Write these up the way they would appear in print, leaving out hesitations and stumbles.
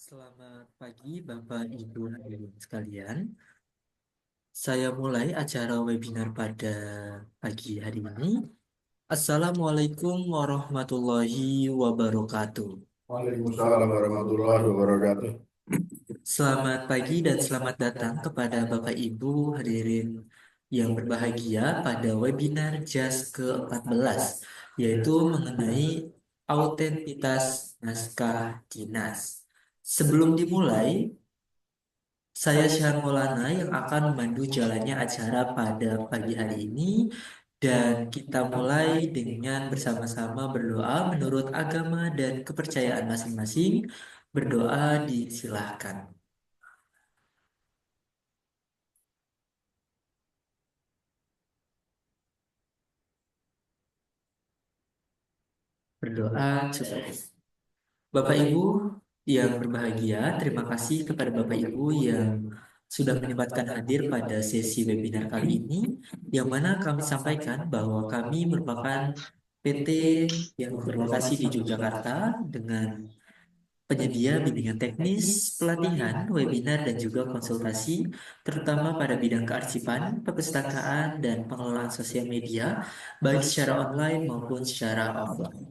Selamat pagi Bapak Ibu hadirin sekalian. Saya mulai acara webinar pada pagi hari ini. Assalamualaikum warahmatullahi wabarakatuh. Waalaikumsalam warahmatullahi wabarakatuh. Selamat pagi dan selamat datang kepada Bapak Ibu hadirin yang berbahagia pada webinar JAS ke-14, yaitu mengenai autentitas naskah dinas. Sebelum dimulai, saya Syahr Maulana yang akan memandu jalannya acara pada pagi hari ini dan kita mulai dengan bersama-sama berdoa menurut agama dan kepercayaan masing-masing. Berdoa disilahkan. Berdoa cukup. Bapak Ibu yang berbahagia, terima kasih kepada Bapak Ibu yang sudah menyempatkan hadir pada sesi webinar kali ini, yang mana kami sampaikan bahwa kami merupakan PT yang berlokasi di Yogyakarta dengan penyedia bimbingan teknis, pelatihan, webinar, dan juga konsultasi, terutama pada bidang kearsipan, perpustakaan, dan pengelolaan sosial media, baik secara online maupun secara offline.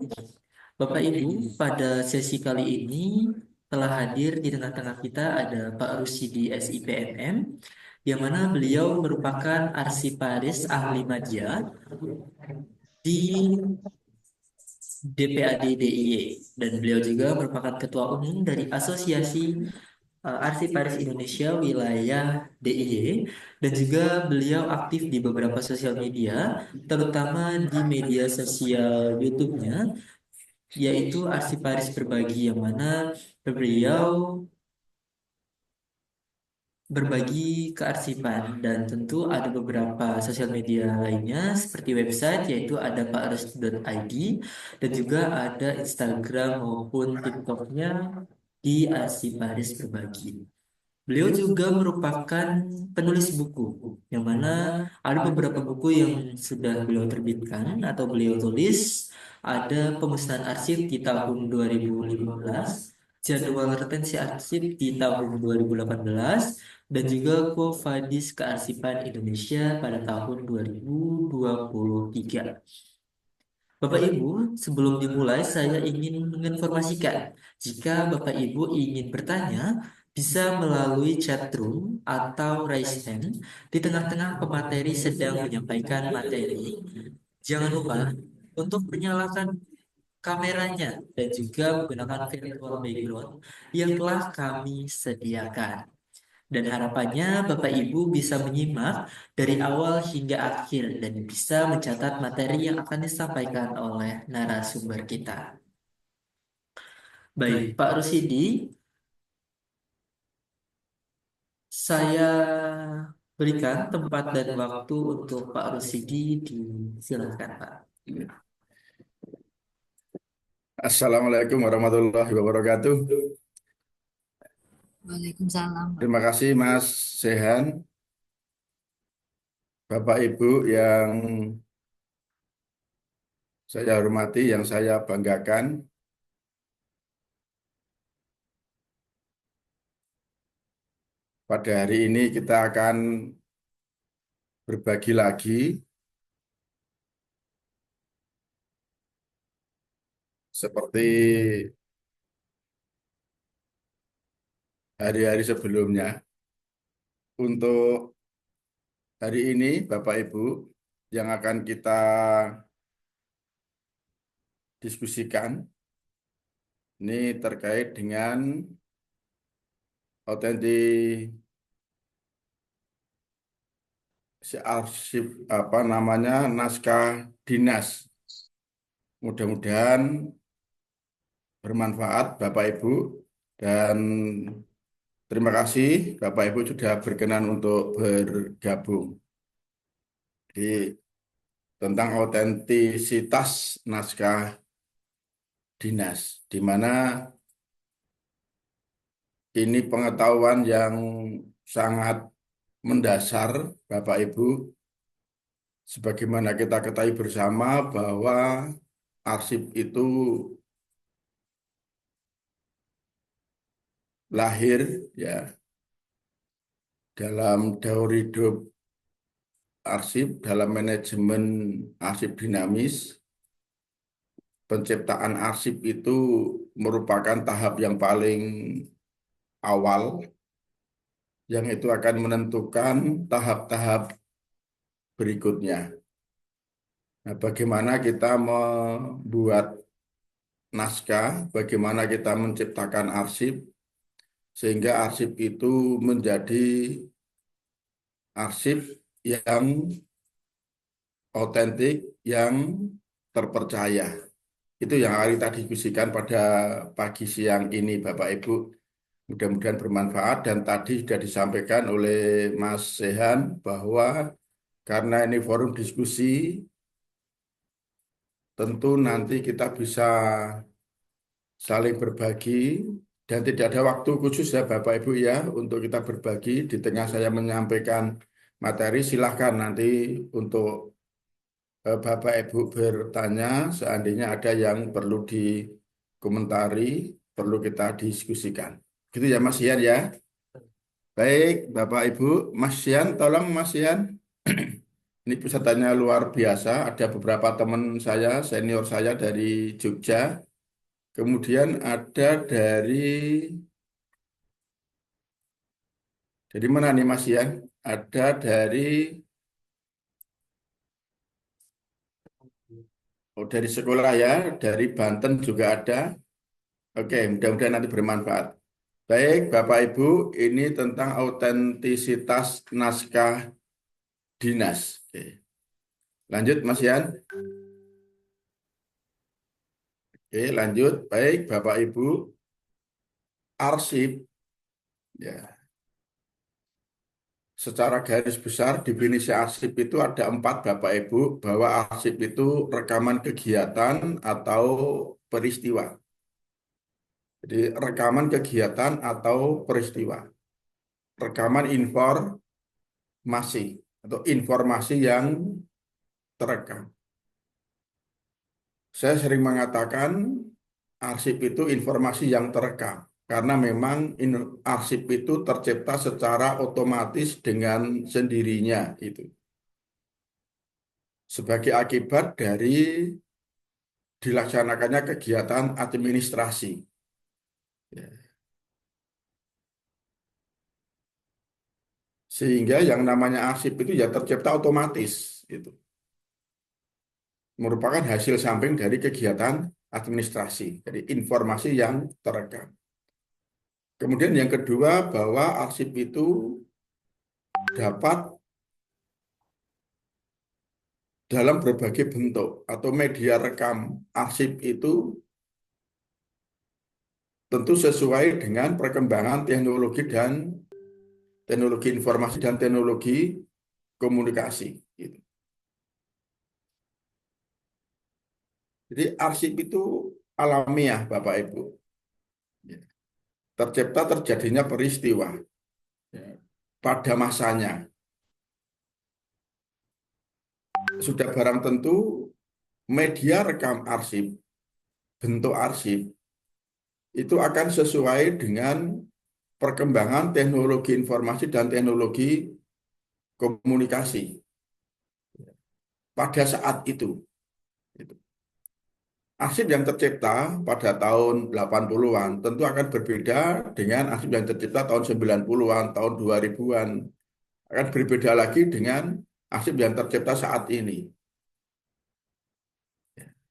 Bapak Ibu, pada sesi kali ini telah hadir di tengah-tengah kita ada Pak Rusidi SIPNM, yang mana beliau merupakan arsiparis ahli media di DPAD DIY, dan beliau juga merupakan ketua umum dari Asosiasi Arsiparis Indonesia Wilayah DIY, dan juga beliau aktif di beberapa sosial media, terutama di media sosial YouTube-nya, yaitu Arsiparis Berbagi, yang mana beliau berbagi kearsipan, dan tentu ada beberapa sosial media lainnya seperti website, yaitu ada pakrus.id, dan juga ada Instagram maupun TikToknya di Arsiparis Berbagi. Beliau juga merupakan penulis buku, yang mana ada beberapa buku yang sudah beliau terbitkan atau beliau tulis. Ada pemusnahan arsip di tahun 2015, jadwal retensi arsip di tahun 2018, dan juga Quo Vadis Kearsipan Indonesia pada tahun 2023. Bapak Ibu, sebelum dimulai saya ingin menginformasikan, jika Bapak Ibu ingin bertanya, bisa melalui chat room atau raise hand di tengah-tengah pemateri sedang menyampaikan materi. Jangan lupa untuk menyalakan kameranya dan juga menggunakan virtual background yang telah kami sediakan. Dan harapannya Bapak Ibu bisa menyimak dari awal hingga akhir dan bisa mencatat materi yang akan disampaikan oleh narasumber kita. Baik, Pak Rusidi, saya berikan tempat dan waktu untuk Pak Rusidi, disilakan Pak. Assalamualaikum warahmatullahi wabarakatuh. Waalaikumsalam. Terima kasih Mas Sehan, Bapak Ibu yang saya hormati, yang saya banggakan. Pada hari ini kita akan berbagi lagi seperti hari-hari sebelumnya. Untuk hari ini Bapak Ibu yang akan kita diskusikan ini terkait dengan autentik si arsip naskah dinas. Mudah-mudahan bermanfaat Bapak Ibu, dan terima kasih Bapak Ibu sudah berkenan untuk bergabung di tentang autentisitas naskah dinas, di mana ini pengetahuan yang sangat mendasar Bapak Ibu. Sebagaimana kita ketahui bersama bahwa arsip itu lahir ya dalam daur hidup arsip, dalam manajemen arsip dinamis. Penciptaan arsip itu merupakan tahap yang paling awal, yang itu akan menentukan tahap-tahap berikutnya. Nah, bagaimana kita membuat naskah, bagaimana kita menciptakan arsip, sehingga arsip itu menjadi arsip yang otentik, yang terpercaya. Itu yang akan kita diskusikan pada pagi siang ini, Bapak Ibu. Mudah-mudahan bermanfaat dan tadi sudah disampaikan oleh Mas Sehan bahwa karena ini forum diskusi, tentu nanti kita bisa saling berbagi dan tidak ada waktu khusus ya Bapak Ibu ya untuk kita berbagi. Di tengah saya menyampaikan materi, silahkan nanti untuk Bapak Ibu bertanya seandainya ada yang perlu dikomentari, perlu kita diskusikan. Gitu ya Mas Ian ya. Baik, Bapak Ibu, Mas Sian, tolong Mas Sian. Ini pesertanya luar biasa. Ada beberapa teman saya, senior saya dari Jogja. Kemudian ada dari mana nih Mas Sian? Ada dari sekolah ya, dari Banten juga ada. Oke, mudah-mudahan nanti bermanfaat. Baik, Bapak Ibu, ini tentang autentisitas naskah dinas. Oke. Lanjut Mas Sian. Oke, lanjut. Baik, Bapak Ibu, arsip ya. Secara garis besar definisi arsip itu ada empat Bapak Ibu, bahwa arsip itu rekaman kegiatan atau peristiwa. Jadi rekaman kegiatan atau peristiwa. Rekaman informasi atau informasi yang terekam. Saya sering mengatakan arsip itu informasi yang terekam. Karena memang arsip itu tercipta secara otomatis dengan sendirinya itu. Sebagai akibat dari dilaksanakannya kegiatan administrasi. Ya. Sehingga yang namanya arsip itu ya tercipta otomatis. Itu merupakan hasil samping dari kegiatan administrasi. Jadi informasi yang terekam. Kemudian yang kedua bahwa arsip itu dapat dalam berbagai bentuk atau media rekam arsip itu tentu sesuai dengan perkembangan teknologi informasi dan teknologi komunikasi. Gitu. Jadi arsip itu alamiah, Bapak Ibu. Ya. Tercipta terjadinya peristiwa ya, pada masanya. Sudah barang tentu media rekam arsip, bentuk arsip, itu akan sesuai dengan perkembangan teknologi informasi dan teknologi komunikasi pada saat itu. Arsip yang tercipta pada tahun 80-an tentu akan berbeda dengan arsip yang tercipta tahun 90-an, tahun 2000-an. Akan berbeda lagi dengan arsip yang tercipta saat ini.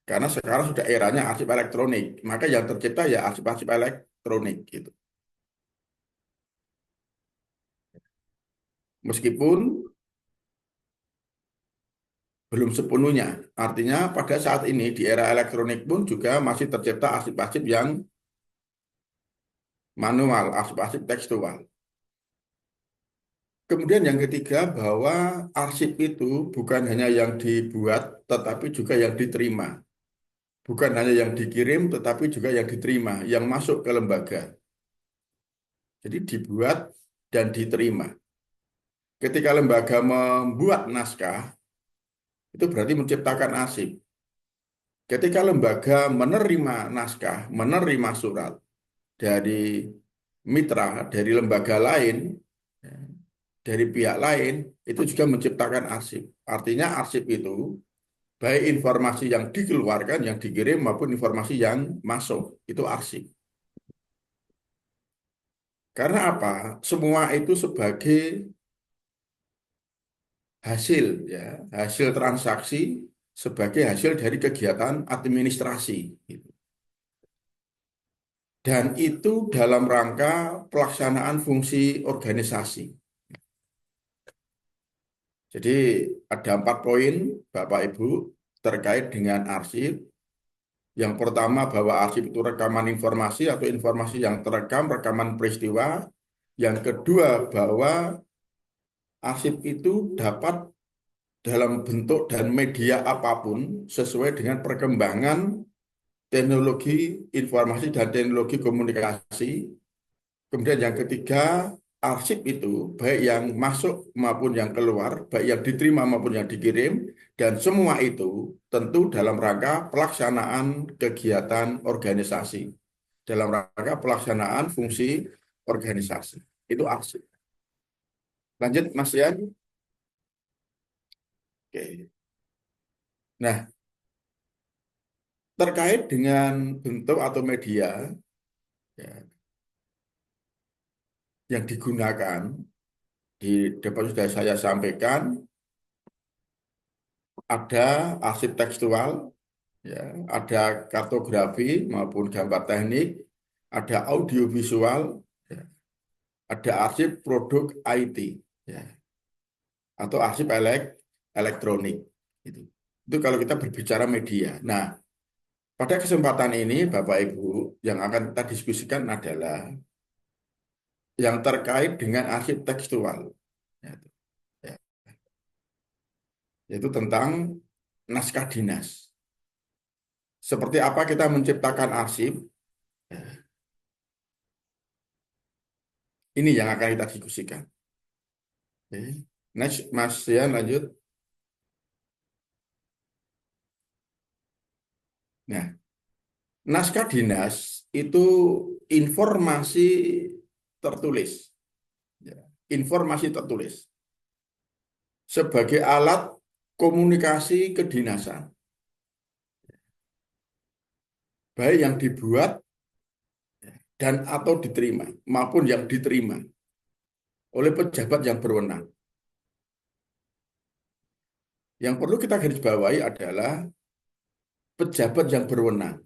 Karena sekarang sudah eranya arsip elektronik, maka yang tercipta ya arsip-arsip elektronik gitu. Meskipun belum sepenuhnya. Artinya pada saat ini di era elektronik pun juga masih tercipta arsip-arsip yang manual, arsip-arsip tekstual. Kemudian yang ketiga bahwa arsip itu bukan hanya yang dibuat tetapi juga yang diterima. Bukan hanya yang dikirim tetapi juga yang diterima, yang masuk ke lembaga. Jadi dibuat dan diterima. Ketika lembaga membuat naskah, itu berarti menciptakan arsip. Ketika lembaga menerima naskah, menerima surat dari mitra dari lembaga lain, ya, dari pihak lain, itu juga menciptakan arsip. Artinya arsip itu baik informasi yang dikeluarkan, yang dikirim maupun informasi yang masuk, itu arsip. Karena apa? Semua itu sebagai hasil, ya, hasil transaksi sebagai hasil dari kegiatan administrasi, gitu. Dan itu dalam rangka pelaksanaan fungsi organisasi. Jadi ada 4 poin, Bapak Ibu, terkait dengan arsip. Yang pertama bahwa arsip itu rekaman informasi atau informasi yang terekam, rekaman peristiwa. Yang kedua bahwa arsip itu dapat dalam bentuk dan media apapun sesuai dengan perkembangan teknologi informasi dan teknologi komunikasi. Kemudian yang ketiga, arsip itu baik yang masuk maupun yang keluar, baik yang diterima maupun yang dikirim, dan semua itu tentu dalam rangka pelaksanaan kegiatan organisasi, dalam rangka pelaksanaan fungsi organisasi. Itu arsip. Lanjut, Mas Ian. Oke. Nah, terkait dengan bentuk atau media, ya, yang digunakan di depan sudah saya sampaikan, ada arsip tekstual, ya, ada kartografi maupun gambar teknik, ada audiovisual, ya, ada arsip produk IT, ya, atau arsip elektronik. Itu kalau kita berbicara media. Nah, pada kesempatan ini, Bapak Ibu, yang akan kita diskusikan adalah yang terkait dengan arsip tekstual, ya, ya, yaitu tentang naskah dinas. Seperti apa kita menciptakan arsip, ini yang akan kita diskusikan. Oke. Next, Mas Ian, lanjut. Nah, naskah dinas itu informasi tertulis, ya, informasi tertulis sebagai alat komunikasi kedinasan, baik yang dibuat dan atau diterima maupun yang diterima oleh pejabat yang berwenang. Yang perlu kita garis bawahi adalah pejabat yang berwenang.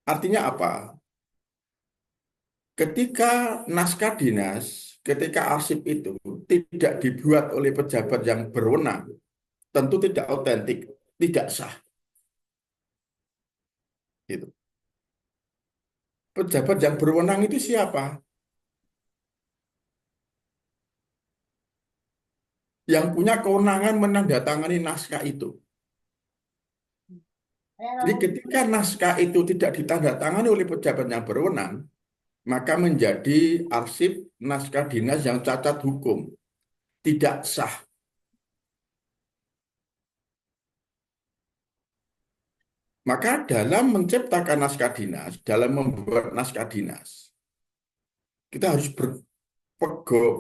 Artinya apa? Ketika naskah dinas, ketika arsip itu tidak dibuat oleh pejabat yang berwenang, tentu tidak otentik, tidak sah. Gitu. Pejabat yang berwenang itu siapa? Yang punya kewenangan menandatangani naskah itu. Jadi ketika naskah itu tidak ditandatangani oleh pejabat yang berwenang, maka menjadi arsip naskah dinas yang cacat hukum, tidak sah. Maka dalam menciptakan naskah dinas, dalam membuat naskah dinas, kita harus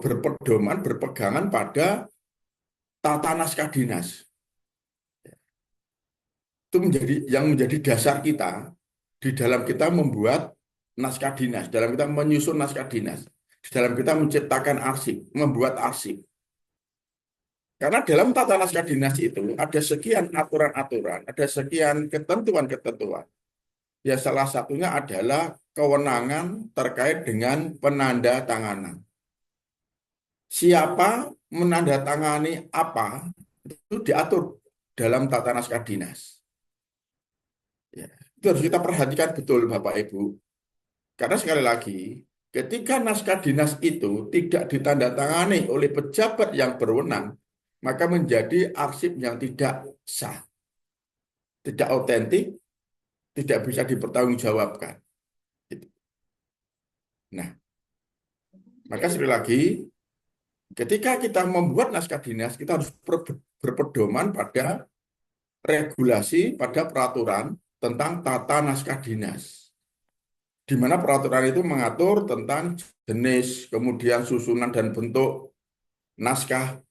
berpedoman, berpegangan pada tata naskah dinas. Itu menjadi dasar kita di dalam kita membuat naskah dinas, dalam kita menyusun naskah dinas, di dalam kita menciptakan arsip, membuat arsip. Karena dalam tata naskah dinas itu ada sekian aturan-aturan, ada sekian ketentuan-ketentuan. Ya salah satunya adalah kewenangan terkait dengan penanda tanganan. Siapa menandatangani apa itu diatur dalam tata naskah dinas. Ya, itu harus kita perhatikan betul Bapak Ibu. Karena sekali lagi, ketika naskah dinas itu tidak ditandatangani oleh pejabat yang berwenang, maka menjadi arsip yang tidak sah, tidak otentik, tidak bisa dipertanggungjawabkan. Gitu. Nah, maka sekali lagi, ketika kita membuat naskah dinas, kita harus berpedoman pada regulasi, pada peraturan tentang tata naskah dinas. di mana peraturan itu mengatur tentang jenis, kemudian susunan dan bentuk naskah,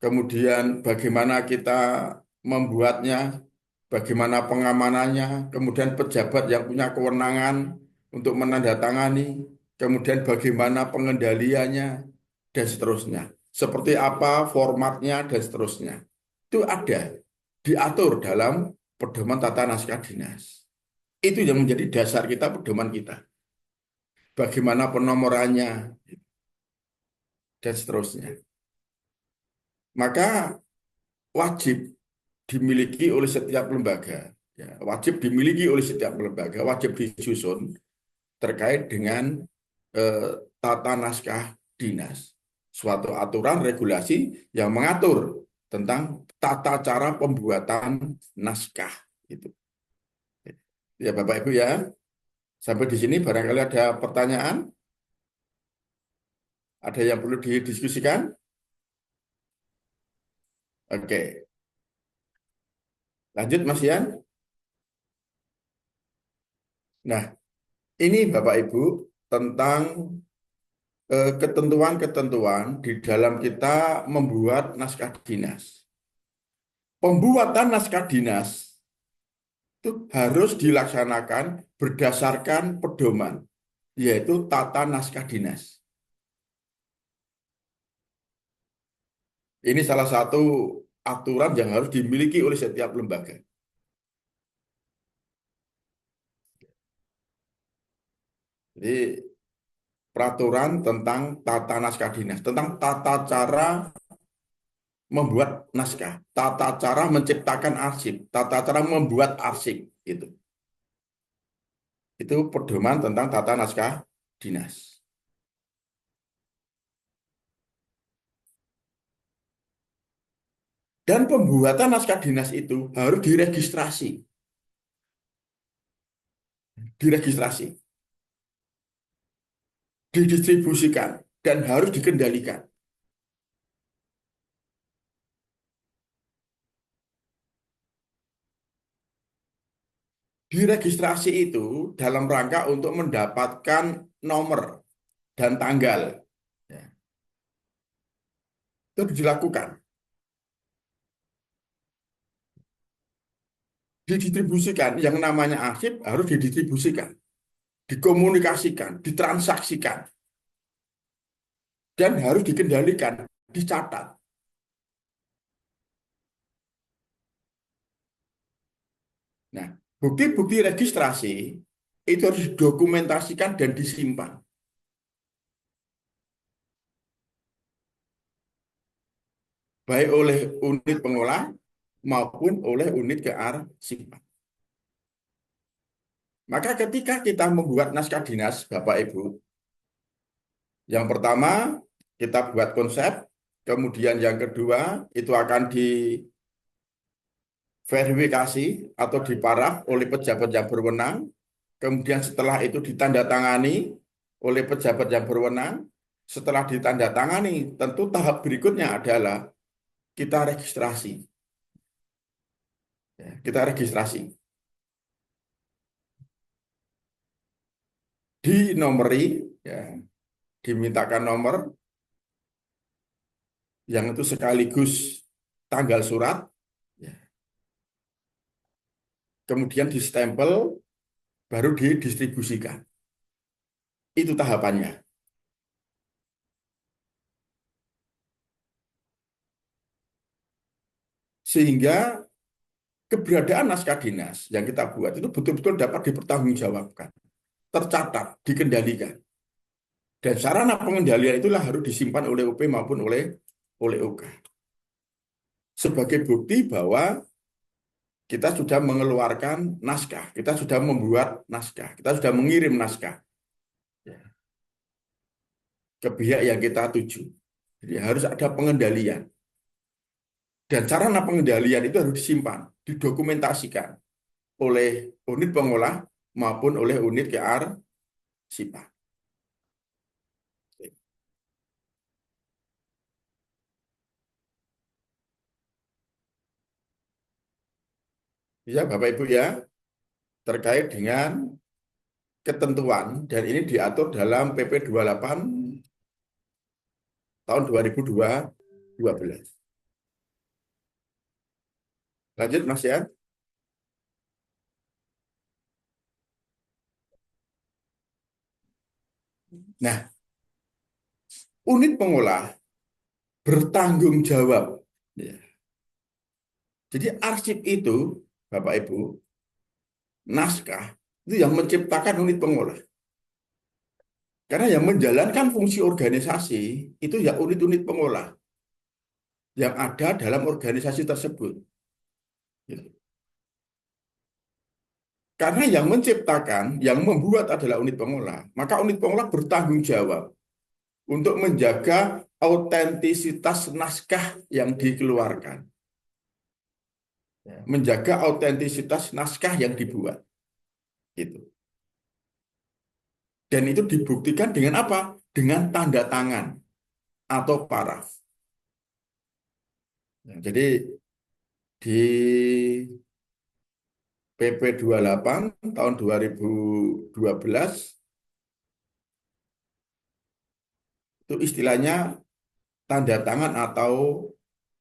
kemudian bagaimana kita membuatnya, bagaimana pengamanannya, kemudian pejabat yang punya kewenangan untuk menandatangani, kemudian bagaimana pengendaliannya, dan seterusnya. Seperti apa formatnya, dan seterusnya. Itu ada, diatur dalam pedoman tata naskah dinas. Itu yang menjadi dasar kita, pedoman kita. Bagaimana penomorannya, dan seterusnya. Maka wajib dimiliki oleh setiap lembaga. Ya, wajib dimiliki oleh setiap lembaga, wajib disusun terkait dengan eh, tata naskah dinas. Suatu aturan regulasi yang mengatur tentang tata cara pembuatan naskah. Itu. Ya Bapak Ibu ya, sampai di sini barangkali ada pertanyaan, ada yang perlu didiskusikan? Oke, lanjut Mas Ian. Nah, ini Bapak Ibu tentang ketentuan-ketentuan di dalam kita membuat naskah dinas. Pembuatan naskah dinas itu harus dilaksanakan berdasarkan pedoman, yaitu tata naskah dinas. Ini salah satu aturan yang harus dimiliki oleh setiap lembaga. Jadi peraturan tentang tata naskah dinas, tentang tata cara membuat naskah, tata cara menciptakan arsip, tata cara membuat arsip itu. Itu pedoman tentang tata naskah dinas. Dan pembuatan naskah dinas itu harus diregistrasi, diregistrasi, didistribusikan, dan harus dikendalikan. Diregistrasi itu dalam rangka untuk mendapatkan nomor dan tanggal. Ya, itu dilakukan. Didistribusikan, yang namanya arsip harus didistribusikan, dikomunikasikan, ditransaksikan, dan harus dikendalikan, dicatat. Nah, bukti-bukti registrasi itu harus didokumentasikan dan disimpan, baik oleh unit pengolah maupun oleh unit kearsipan. Maka ketika kita membuat naskah dinas, Bapak Ibu, yang pertama kita buat konsep, kemudian yang kedua itu akan diverifikasi atau diparaf oleh pejabat yang berwenang, kemudian setelah itu ditandatangani oleh pejabat yang berwenang, setelah ditandatangani, tentu tahap berikutnya adalah kita registrasi. Ya, kita registrasi. Dinomori, ya, dimintakan nomor yang itu sekaligus tanggal surat, ya, kemudian distempel, baru didistribusikan. Itu tahapannya. Sehingga keberadaan naskah dinas yang kita buat itu betul-betul dapat dipertanggungjawabkan, tercatat, dikendalikan. Dan sarana pengendalian itulah harus disimpan oleh UP maupun oleh OK. Sebagai bukti bahwa kita sudah mengeluarkan naskah, kita sudah membuat naskah, kita sudah mengirim naskah ke pihak yang kita tuju. Jadi harus ada pengendalian. Dan sarana pengendalian itu harus disimpan, didokumentasikan oleh unit pengolah maupun oleh unit kearsipan. Ya, Bapak Ibu ya, terkait dengan ketentuan dan ini diatur dalam PP 28 tahun 2012. Lanjut Mas ya. Nah, unit pengolah bertanggung jawab. Ya. Jadi arsip itu, Bapak Ibu, naskah itu yang menciptakan unit pengolah. Karena yang menjalankan fungsi organisasi itu ya unit-unit pengolah yang ada dalam organisasi tersebut. Gitu. Karena yang menciptakan, yang membuat adalah unit pengolah, maka unit pengolah bertanggung jawab untuk menjaga autentisitas naskah yang dikeluarkan, menjaga autentisitas naskah yang dibuat. Gitu. Dan itu dibuktikan dengan apa? Dengan tanda tangan atau paraf. Ya, jadi di PP 28 tahun 2012 itu istilahnya tanda tangan atau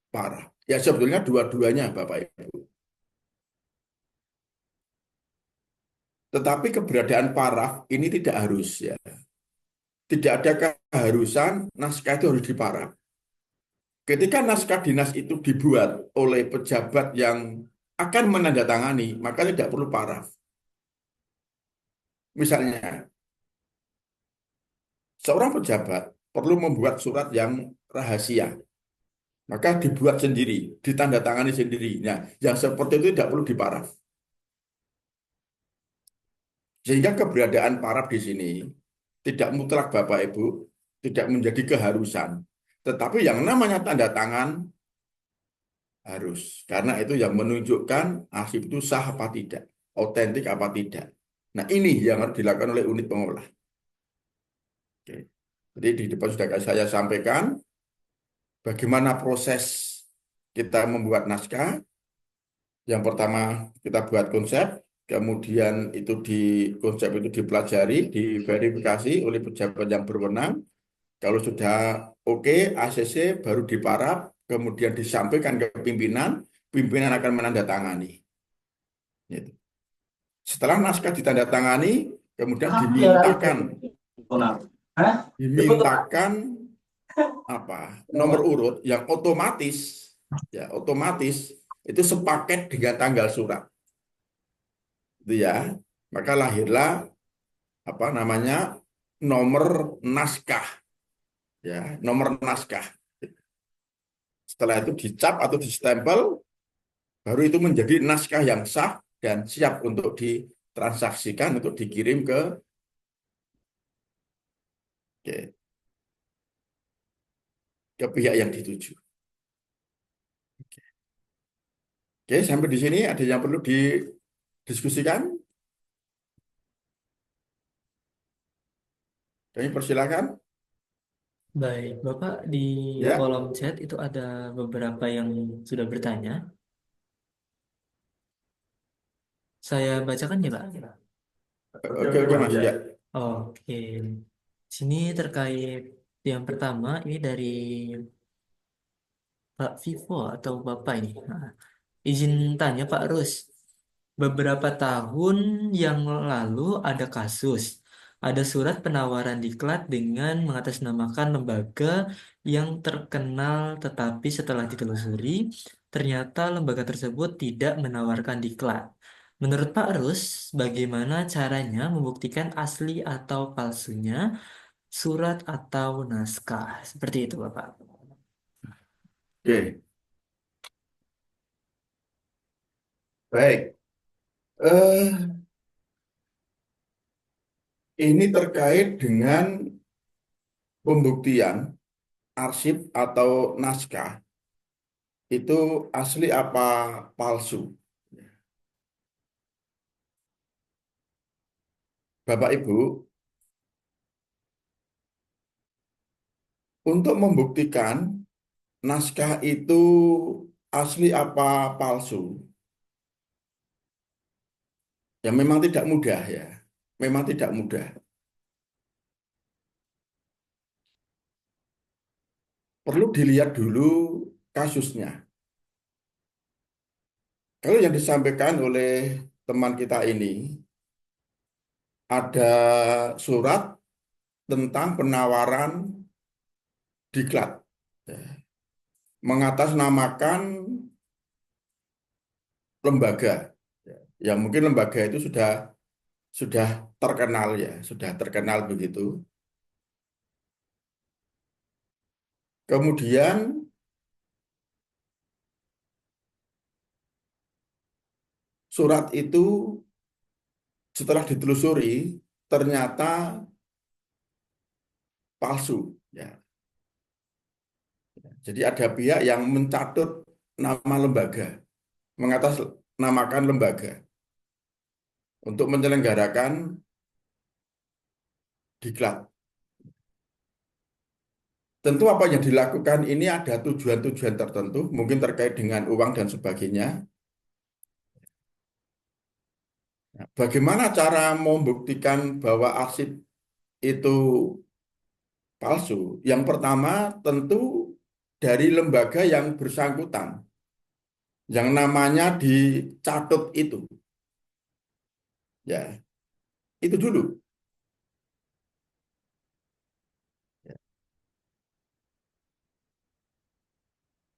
paraf. Ya sebetulnya dua-duanya Bapak Ibu. Tetapi keberadaan paraf ini tidak harus ya. Tidak ada keharusan naskah itu harus diparaf. Ketika naskah dinas itu dibuat oleh pejabat yang akan menandatangani, maka tidak perlu paraf. Misalnya, seorang pejabat perlu membuat surat yang rahasia, maka dibuat sendiri, ditandatangani sendiri. Nah, yang seperti itu tidak perlu diparaf. Sehingga keberadaan paraf di sini tidak mutlak Bapak Ibu, tidak menjadi keharusan. Tetapi yang namanya tanda tangan harus. Karena itu yang menunjukkan arsip itu sah apa tidak, otentik apa tidak. Nah ini yang harus dilakukan oleh unit pengolah. Oke. Jadi di depan sudah saya sampaikan bagaimana proses kita membuat naskah. Yang pertama kita buat konsep, kemudian itu di konsep itu dipelajari, diverifikasi oleh pejabat yang berwenang. Kalau sudah oke, ACC baru diparaf, kemudian disampaikan ke pimpinan, pimpinan akan menandatangani. Gitu. Setelah naskah ditandatangani, kemudian dimintakan apa nomor urut yang otomatis, ya otomatis itu sepaket dengan tanggal surat, itu ya. Maka lahirlah apa namanya nomor naskah, ya nomor naskah. Setelah itu dicap atau distempel, baru itu menjadi naskah yang sah dan siap untuk ditransaksikan untuk dikirim ke, ke pihak yang dituju. Oke, sampai di sini ada yang perlu didiskusikan? Kami persilakan. Baik, Bapak di Ya, kolom chat itu ada beberapa yang sudah bertanya. Saya bacakan ya, Pak. oke oke Mas. Ya, Oke. Sini terkait yang pertama ini dari Pak Vivo atau Bapak ini. Nah, izin tanya Pak Rus. Beberapa tahun yang lalu ada kasus. Ada surat penawaran diklat dengan mengatasnamakan lembaga yang terkenal, tetapi setelah ditelusuri, ternyata lembaga tersebut tidak menawarkan diklat. Menurut Pak Rus, bagaimana caranya membuktikan asli atau palsunya surat atau naskah? Seperti itu, Bapak. oke. Baik. Eh, ini terkait dengan pembuktian arsip atau naskah itu asli apa palsu. Bapak Ibu, untuk membuktikan naskah itu asli apa palsu, ya memang tidak mudah ya. memang tidak mudah. Perlu dilihat dulu kasusnya. Kalau yang disampaikan oleh teman kita ini, ada surat tentang penawaran diklat, ya, mengatasnamakan lembaga. Ya, yang mungkin lembaga itu sudah terkenal ya, sudah terkenal begitu. Kemudian surat itu setelah ditelusuri ternyata palsu. Ya. Jadi ada pihak yang mencatut nama lembaga, mengatasnamakan lembaga untuk menyelenggarakan diklat. Tentu apa yang dilakukan ini ada tujuan-tujuan tertentu, mungkin terkait dengan uang dan sebagainya. Nah, bagaimana cara membuktikan bahwa arsip itu palsu? Yang pertama tentu dari lembaga yang bersangkutan, yang namanya dicatut itu. Ya, itu dulu.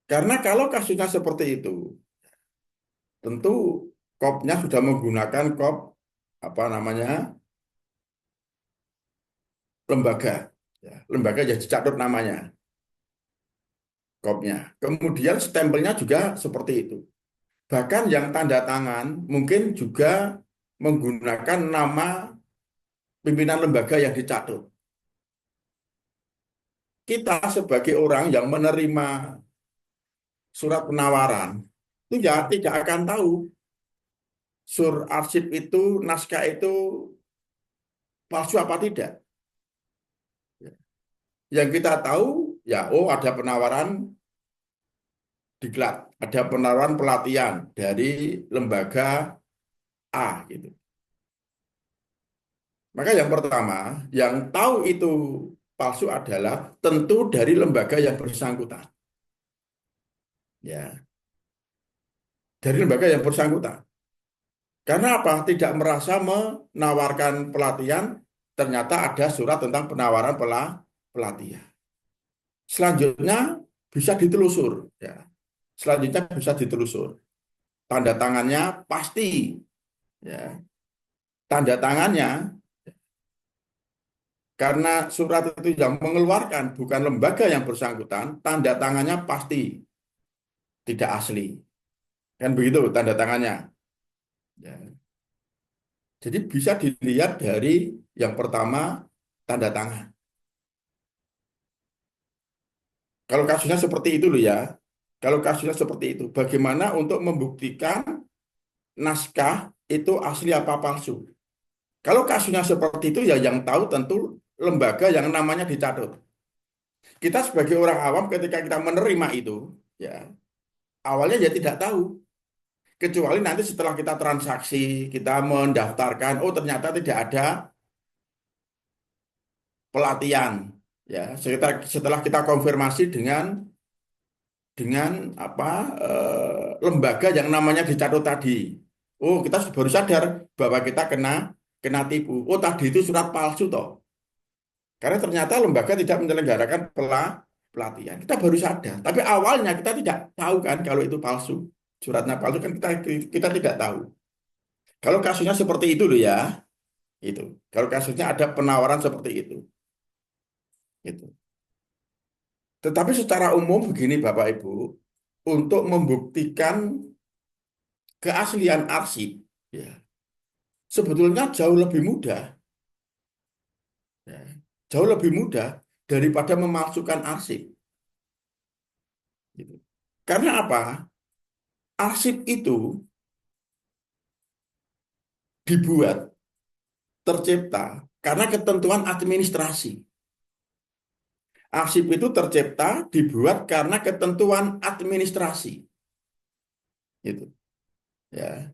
Karena kalau kasusnya seperti itu, tentu kopnya sudah menggunakan kop apa namanya lembaga, ya, lembaga yang dicatut namanya, kopnya. Kemudian stempelnya juga seperti itu. Bahkan yang tanda tangan mungkin juga menggunakan nama pimpinan lembaga yang dicatut. Kita sebagai orang yang menerima surat penawaran itu ya tidak akan tahu sur arsip itu, naskah itu palsu apa tidak. Yang kita tahu ya oh ada penawaran diklat, ada penawaran pelatihan dari lembaga A gitu. Maka yang pertama, yang tahu itu palsu adalah tentu dari lembaga yang bersangkutan. Ya, dari lembaga yang bersangkutan. Karena apa? Tidak merasa menawarkan pelatihan, ternyata ada surat tentang penawaran pelatihan. Selanjutnya bisa ditelusur. Ya. Selanjutnya bisa ditelusur. Tanda tangannya pasti. Ya. Tanda tangannya, karena surat itu yang mengeluarkan bukan lembaga yang bersangkutan, tanda tangannya pasti tidak asli. Kan begitu tanda tangannya. Ya. Jadi bisa dilihat dari yang pertama tanda tangan. Kalau kasusnya seperti itu loh ya. Kalau kasusnya seperti itu, bagaimana untuk membuktikan naskah itu asli apa palsu? Kalau kasusnya seperti itu ya yang tahu tentu lembaga yang namanya dicatut. Kita sebagai orang awam ketika kita menerima itu, ya awalnya ya tidak tahu. Kecuali nanti setelah kita transaksi, kita mendaftarkan, oh ternyata tidak ada pelatihan. Ya, setelah kita konfirmasi dengan apa lembaga yang namanya dicatut tadi. Oh, kita baru sadar bahwa kita kena kena tipu. Oh, tadi itu surat palsu toh. Karena ternyata lembaga tidak menyelenggarakan pelatihan. Kita baru sadar. Tapi awalnya kita tidak tahu kan kalau itu palsu. Suratnya palsu kan kita tidak tahu. Kalau kasusnya seperti itu loh ya, itu. Kalau kasusnya ada penawaran seperti itu, itu. Tetapi secara umum begini Bapak Ibu, untuk membuktikan keaslian arsip, ya, sebetulnya jauh lebih mudah, ya, jauh lebih mudah daripada memalsukan arsip. Gitu. Karena apa? Arsip itu dibuat, tercipta karena ketentuan administrasi. Arsip itu tercipta, dibuat karena ketentuan administrasi. Gitu. Ya.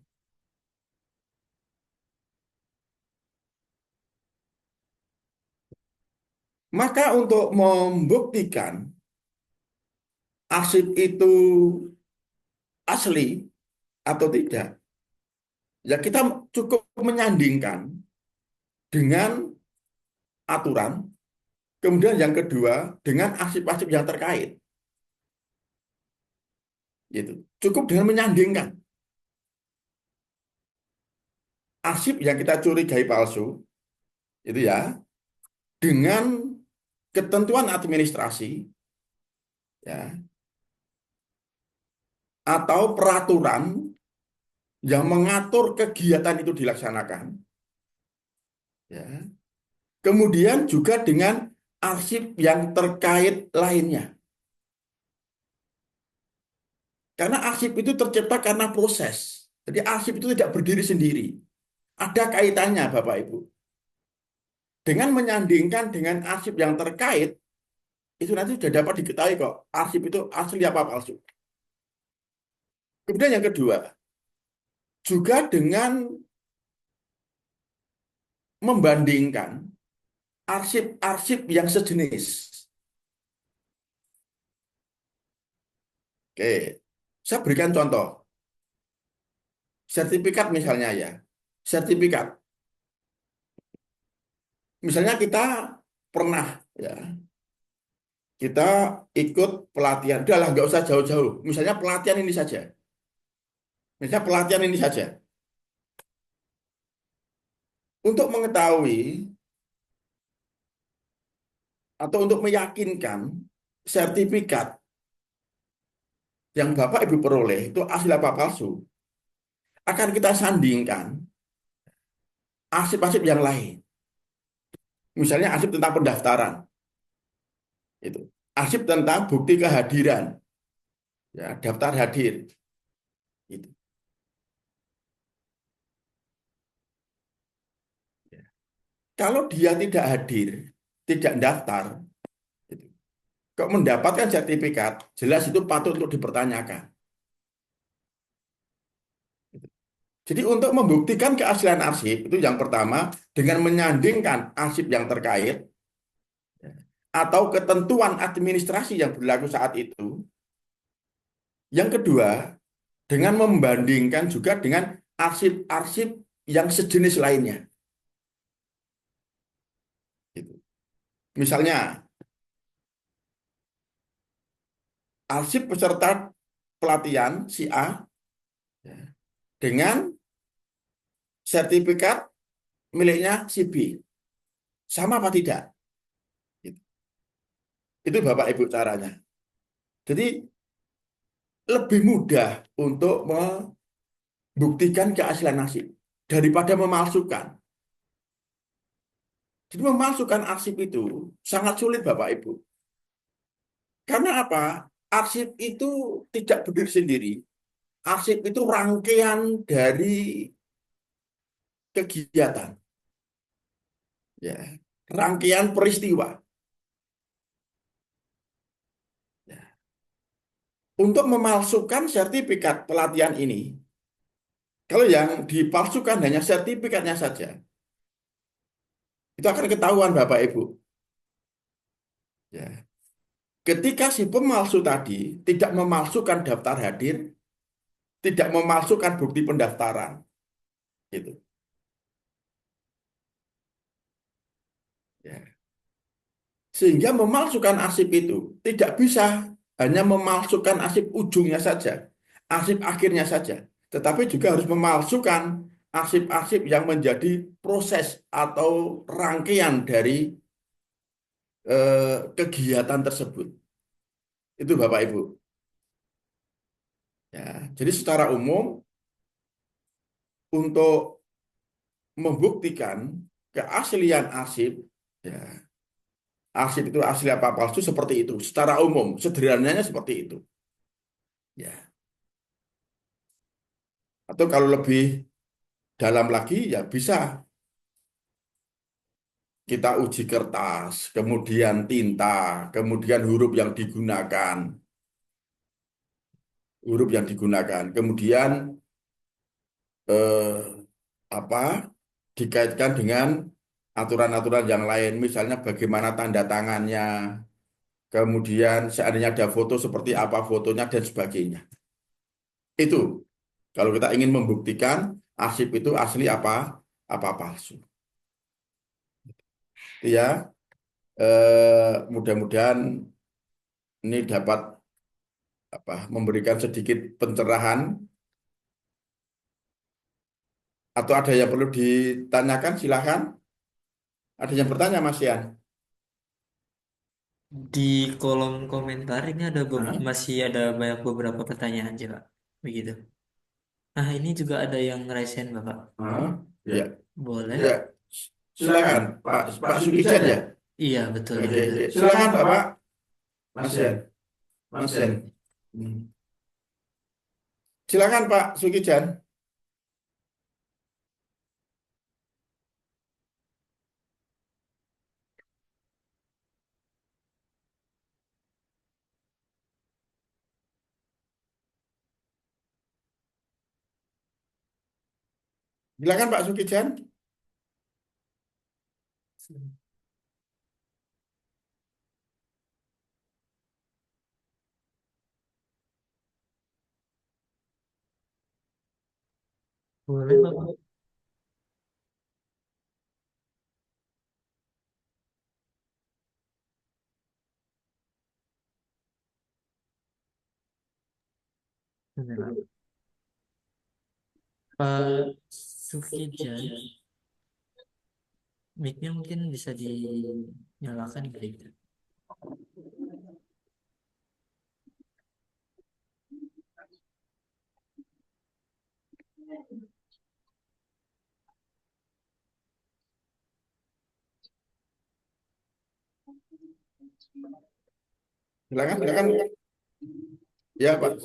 Maka untuk membuktikan arsip itu asli atau tidak, ya kita cukup menyandingkan dengan aturan, kemudian yang kedua dengan arsip-arsip yang terkait. Gitu. Cukup dengan menyandingkan arsip yang kita curigai palsu, itu ya, dengan ketentuan administrasi, ya, atau peraturan yang mengatur kegiatan itu dilaksanakan, ya. Kemudian juga dengan arsip yang terkait lainnya. Karena arsip itu tercipta karena proses. Jadi arsip itu tidak berdiri sendiri. Ada kaitannya, Bapak Ibu. Dengan menyandingkan dengan arsip yang terkait, itu nanti sudah dapat diketahui kok, arsip itu asli apa palsu. Kemudian yang kedua, juga dengan membandingkan arsip-arsip yang sejenis. Oke, saya berikan contoh. Sertifikat misalnya ya. Sertifikat. Misalnya kita pernah ya, kita ikut pelatihan. Udahlah, nggak usah jauh-jauh. Misalnya pelatihan ini saja. Misalnya pelatihan ini saja. Untuk mengetahui atau untuk meyakinkan sertifikat yang Bapak Ibu peroleh itu asli apa palsu, akan kita sandingkan arsip-arsip yang lain. Misalnya arsip tentang pendaftaran, itu. Arsip tentang bukti kehadiran, ya, daftar hadir. Itu. Kalau dia tidak hadir, tidak daftar, itu. Kok mendapatkan sertifikat, jelas itu patut untuk dipertanyakan. Jadi untuk membuktikan keaslian arsip, itu yang pertama, dengan menyandingkan arsip yang terkait, atau ketentuan administrasi yang berlaku saat itu. Yang kedua, dengan membandingkan juga dengan arsip-arsip yang sejenis lainnya. Gitu. Misalnya, arsip peserta pelatihan si A ya, dengan sertifikat miliknya si B. Sama apa tidak? Gitu. Itu Bapak Ibu caranya. Jadi lebih mudah untuk membuktikan keaslian arsip daripada memalsukan. Jadi memalsukan arsip itu sangat sulit Bapak Ibu. Karena apa? Arsip itu tidak berdiri sendiri. Arsip itu rangkaian dari kegiatan, ya, rangkaian peristiwa. Ya. Untuk memalsukan sertifikat pelatihan ini, kalau yang dipalsukan hanya sertifikatnya saja, itu akan ketahuan Bapak Ibu. Ya. Ketika si pemalsu tadi tidak memalsukan daftar hadir, tidak memalsukan bukti pendaftaran, gitu. Ya. Sehingga memalsukan arsip itu tidak bisa hanya memalsukan arsip ujungnya saja, arsip akhirnya saja, tetapi juga harus memalsukan arsip-arsip yang menjadi proses atau rangkaian dari kegiatan tersebut. Itu Bapak Ibu. Ya, jadi secara umum untuk membuktikan keaslian arsip, ya, arsip itu asli apa palsu seperti itu. Secara umum, sederhananya seperti itu. Ya. Atau kalau lebih dalam lagi ya bisa kita uji kertas, kemudian tinta, kemudian huruf yang digunakan, kemudian eh, apa dikaitkan dengan aturan-aturan yang lain, misalnya bagaimana tanda tangannya, kemudian seandainya ada foto seperti apa fotonya dan sebagainya. Itu kalau kita ingin membuktikan arsip itu asli apa palsu. Itu ya, mudah-mudahan ini dapat memberikan sedikit pencerahan atau ada yang perlu ditanyakan silahkan. Ada yang bertanya Mas Ian? Di kolom komentar ini Hah? masih ada banyak beberapa pertanyaan aja, Pak. Begitu. Nah, ini juga ada yang ngerasain, Bapak. Hah? Ya, Boleh? ya. Silakan Pak Sukijan ya. Iya, betul Oke, begitu. oke. Silakan Bapak. Mas Ian. Mas Ian. Hmm. Silakan Pak Sukijan. Silakan Pak Sukijan. Boleh, Bapak. Benar. Pak Sukijan, mic-nya mungkin bisa dinyalakan kali ya. Silakan, silakan. Ya Pak.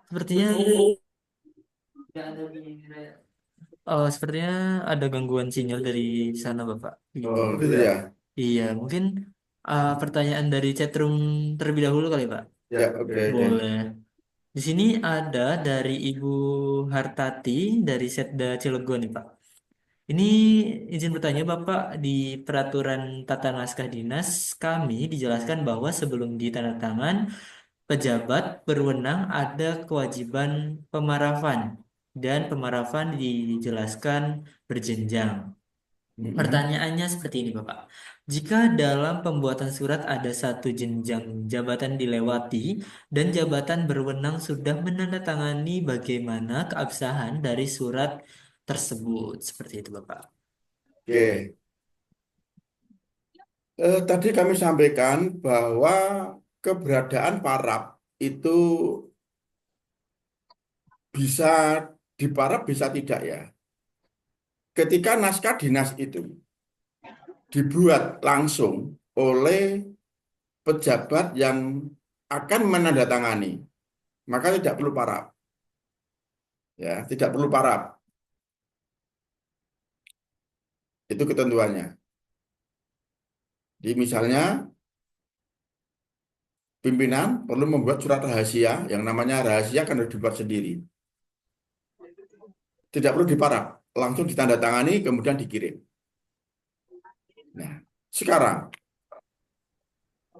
Sepertinya sepertinya ada gangguan sinyal dari sana, Bapak. Begitu. Oh, gitu ya. Iya, mungkin pertanyaan dari chatroom terlebih dahulu kali, Pak. Ya, oke, oke. Boleh. Di sini ada dari Ibu Hartati dari Setda Cilegon nih, Pak. Ini izin bertanya, Bapak, di peraturan tata naskah dinas kami dijelaskan bahwa sebelum ditandatangan pejabat berwenang ada kewajiban pemarahan dan pemarahan dijelaskan berjenjang. Mm-mm. Pertanyaannya seperti ini, Bapak. Jika dalam pembuatan surat ada satu jenjang jabatan dilewati dan jabatan berwenang sudah menandatangani bagaimana keabsahan dari surat tersebut. Seperti itu, Bapak. Oke. Tadi kami sampaikan bahwa keberadaan parab itu bisa diparab, bisa tidak ya. Ketika naskah dinas itu dibuat langsung oleh pejabat yang akan menandatangani, maka tidak perlu parab. Ya, tidak perlu parab. Itu ketentuannya. Jadi misalnya pimpinan perlu membuat surat rahasia yang namanya rahasia kan harus dibuat sendiri. Tidak perlu diparab, langsung ditandatangani kemudian dikirim. Nah, sekarang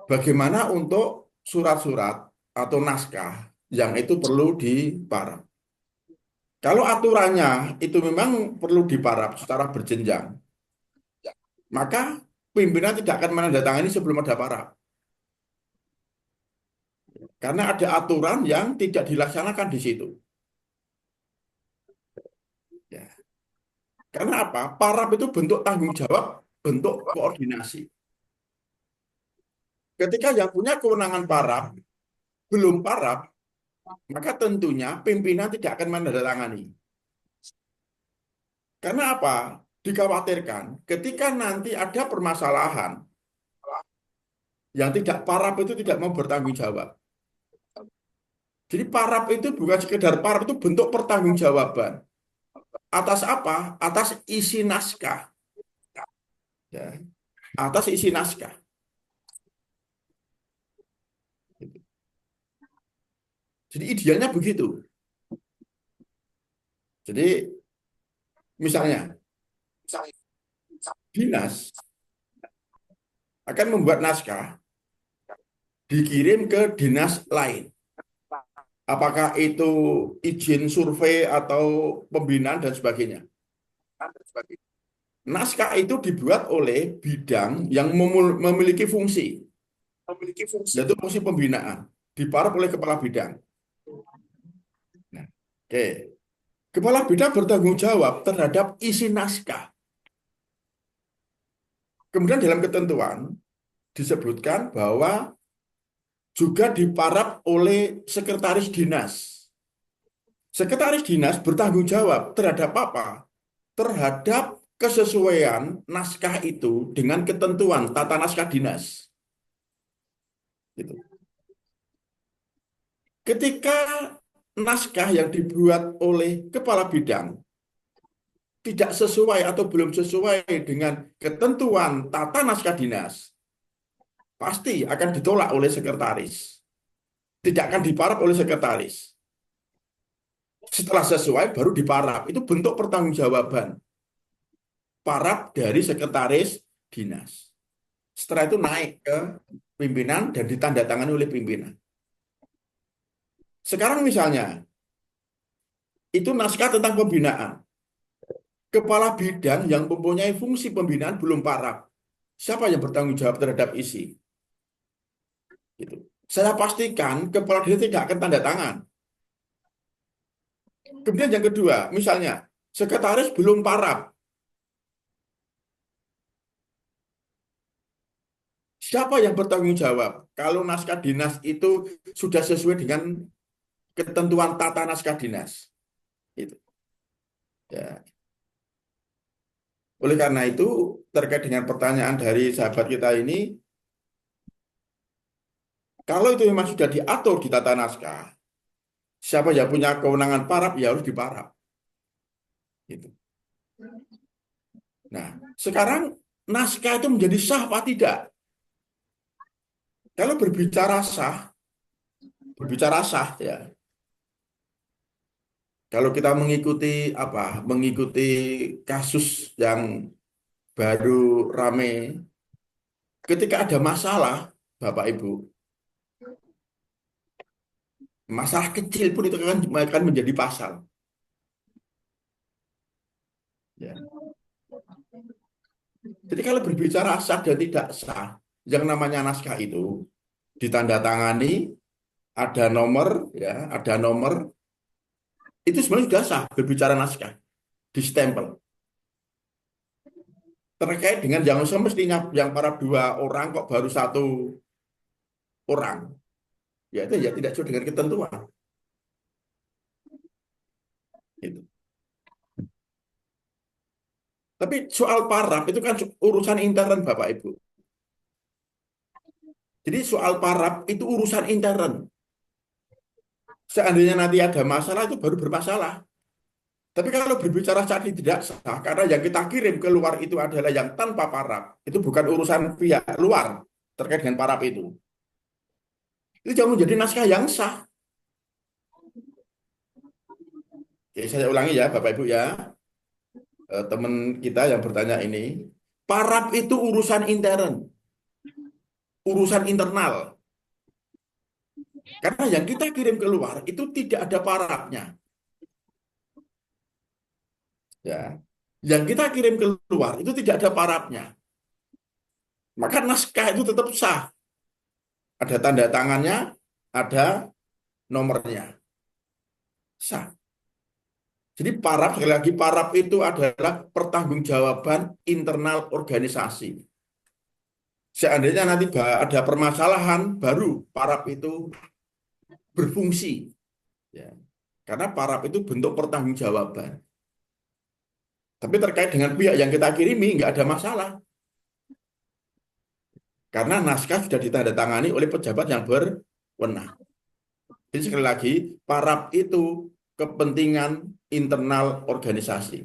bagaimana untuk surat-surat atau naskah yang itu perlu diparab? Kalau aturannya itu memang perlu diparab secara berjenjang, maka pimpinan tidak akan menandatangani sebelum ada parab. Karena ada aturan yang tidak dilaksanakan di situ. Ya. Karena apa? Parab itu bentuk tanggung jawab, bentuk koordinasi. Ketika yang punya kewenangan parab belum parab, maka tentunya pimpinan tidak akan menandatangani. Karena apa? Dikhawatirkan ketika nanti ada permasalahan yang tidak parab itu tidak mau bertanggung jawab. Jadi parab itu bukan sekedar parab, itu bentuk pertanggungjawaban. Atas apa? Atas isi naskah. Ya. Atas isi naskah. Jadi idealnya begitu. Jadi misalnya dinas akan membuat naskah dikirim ke dinas lain. Apakah itu izin survei atau pembinaan dan sebagainya. Naskah itu dibuat oleh bidang yang memiliki fungsi, yaitu fungsi pembinaan, diparap oleh kepala bidang. Nah, oke, kepala bidang bertanggung jawab terhadap isi naskah. Kemudian dalam ketentuan disebutkan bahwa juga diparap oleh sekretaris dinas. Sekretaris dinas bertanggung jawab terhadap apa? Terhadap kesesuaian naskah itu dengan ketentuan tata naskah dinas. Gitu. Ketika naskah yang dibuat oleh kepala bidang tidak sesuai atau belum sesuai dengan ketentuan tata naskah dinas, pasti akan ditolak oleh sekretaris. Tidak akan diparap oleh sekretaris. Setelah sesuai baru diparap. Itu bentuk pertanggungjawaban parap dari sekretaris dinas. Setelah itu naik ke pimpinan dan ditandatangani oleh pimpinan. Sekarang misalnya, itu naskah tentang pembinaan. Kepala bidang yang mempunyai fungsi pembinaan belum parap. Siapa yang bertanggung jawab terhadap isi? Gitu. Saya pastikan kepala dinas tidak akan tanda tangan. Kemudian yang kedua, misalnya, sekretaris belum parap. Siapa yang bertanggung jawab? Kalau naskah dinas itu sudah sesuai dengan ketentuan tata naskah dinas. Gitu. Ya. Oleh karena itu, terkait dengan pertanyaan dari sahabat kita ini, kalau itu memang sudah diatur di tata naskah, siapa yang punya kewenangan parap, ya harus diparap. Gitu. Nah, sekarang naskah itu menjadi sah apa tidak? Kalau berbicara sah ya. Kalau kita mengikuti apa? Mengikuti kasus yang baru rame, ketika ada masalah, Bapak Ibu, masalah kecil pun itu akan menjadi pasal. Ya. Jadi kalau berbicara sah dan tidak sah, yang namanya naskah itu ditandatangani, ada nomor, ya, ada nomor, itu sebenarnya sudah sah berbicara naskah, distempel. Terkait dengan yang semestinya yang para dua orang kok baru satu orang, ya itu ya tidak sesuai dengan ketentuan. Gitu. Tapi soal paraf itu kan urusan intern Bapak Ibu. Jadi soal paraf itu urusan intern. Seandainya nanti ada masalah itu baru bermasalah. Tapi kalau berbicara saat ini tidak sah, karena yang kita kirim keluar itu adalah yang tanpa paraf. Itu bukan urusan pihak luar terkait dengan paraf itu. Itu jangan menjadi naskah yang sah. Oke, saya ulangi ya Bapak Ibu ya. Teman kita yang bertanya ini. Paraf itu urusan intern. Urusan internal. Karena yang kita kirim keluar itu tidak ada parafnya. Ya. Yang kita kirim keluar itu tidak ada parafnya. Maka naskah itu tetap sah. Ada tanda tangannya, ada nomornya. Sah. Jadi paraf, sekali lagi paraf itu adalah pertanggungjawaban internal organisasi. Seandainya nanti ada permasalahan, baru paraf itu berfungsi. Ya. Karena paraf itu bentuk pertanggungjawaban. Tapi terkait dengan pihak yang kita kirimi, nggak ada masalah. Karena naskah sudah ditandatangani oleh pejabat yang berwenang. Jadi sekali lagi, parab itu kepentingan internal organisasi.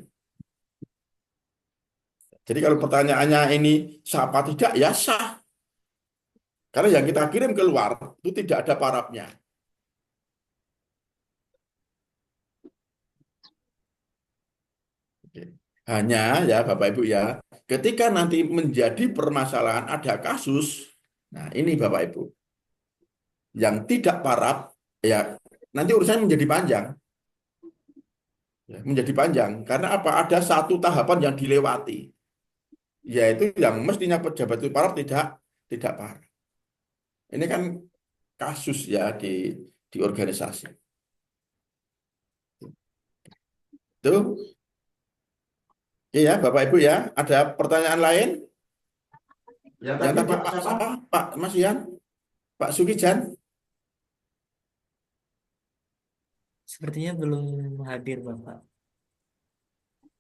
Jadi kalau pertanyaannya ini sah apa tidak, ya sah. Karena yang kita kirim keluar itu tidak ada parabnya. Oke. Hanya ya Bapak Ibu ya, ketika nanti menjadi permasalahan ada kasus, nah ini Bapak Ibu, yang tidak parab, ya nanti urusannya menjadi panjang. Ya, menjadi panjang. Karena apa? Ada satu tahapan yang dilewati, yaitu yang mestinya pejabat itu parab tidak parab. Ini kan kasus ya di organisasi. Itu iya Bapak Ibu ya, ada pertanyaan lain? Yang Yang tadi tadi Pak Pak siapa? siapa? Pak Mas Ian? Pak Sukijan? Sepertinya belum hadir, Bapak.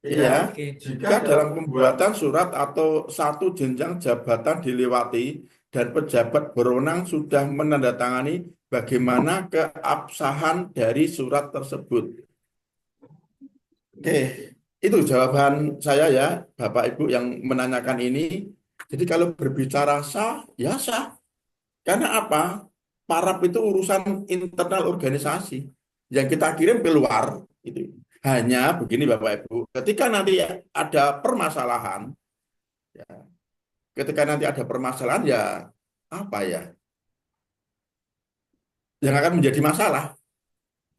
Iya. Iya, Jika jika dalam dalam pembuatan pembuatan surat atau satu jenjang jabatan dilewati dan pejabat berwenang sudah menandatangani, bagaimana keabsahan dari surat tersebut? Oke, itu jawaban saya ya, Bapak Ibu yang menanyakan ini. Jadi kalau berbicara sah, ya sah. Karena apa? Parab itu urusan internal organisasi yang kita kirim keluar. Itu hanya begini Bapak Ibu, ketika nanti ada permasalahan, ya, ketika nanti ada permasalahan ya apa ya, yang akan menjadi masalah.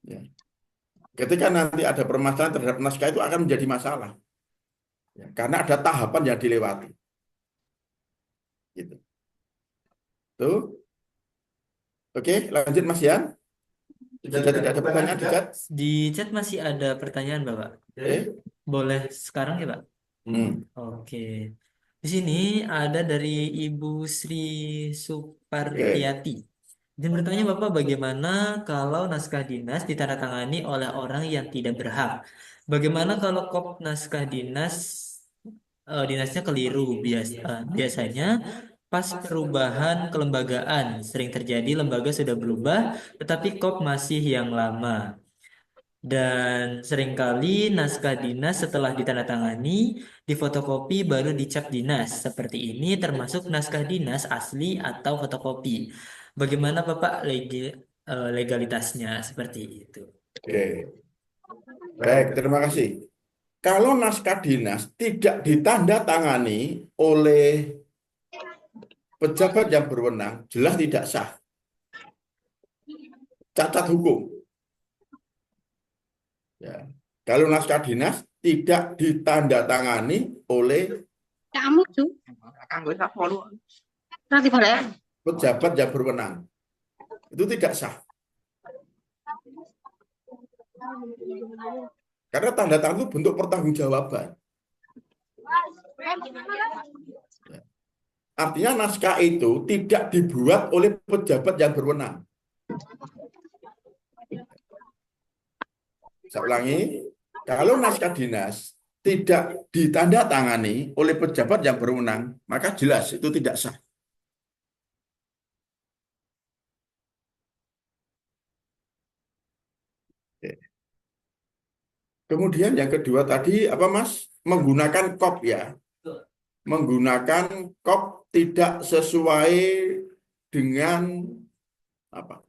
Ya. Ketika nanti ada permasalahan terhadap naskah itu akan menjadi masalah, ya, karena ada tahapan yang dilewati. Gitu. Tuh, oke, lanjut Mas Yan. Sudah tidak ada pertanyaan di chat? Di chat masih ada pertanyaan, Bapak. Oke. Boleh sekarang ya, Pak? Hmm. Oke. Di sini ada dari Ibu Sri Oke. Supartiati. Dan bertanya Bapak bagaimana kalau naskah dinas ditandatangani oleh orang yang tidak berhak? Bagaimana kalau kop naskah dinas dinasnya keliru? Biasanya pas perubahan kelembagaan sering terjadi lembaga sudah berubah tetapi kop masih yang lama. Dan seringkali naskah dinas setelah ditandatangani, difotokopi baru dicap dinas. Seperti ini termasuk naskah dinas asli atau fotokopi. Bagaimana Bapak legalitasnya seperti itu? Oke. Baik, terima kasih. Kalau naskah dinas tidak ditandatangani oleh pejabat yang berwenang, jelas tidak sah. Cacat hukum. Ya. Kalau naskah dinas tidak ditandatangani oleh Kamu tuh nanti boleh. pejabat yang berwenang, itu tidak sah. Karena tanda tangan itu bentuk pertanggungjawaban. Ya. Artinya naskah itu tidak dibuat oleh pejabat yang berwenang. Saya ulangi, kalau naskah dinas tidak ditandatangani oleh pejabat yang berwenang, maka jelas itu tidak sah. Kemudian yang kedua tadi apa Mas? Menggunakan kop ya. Menggunakan kop tidak sesuai dengan apa?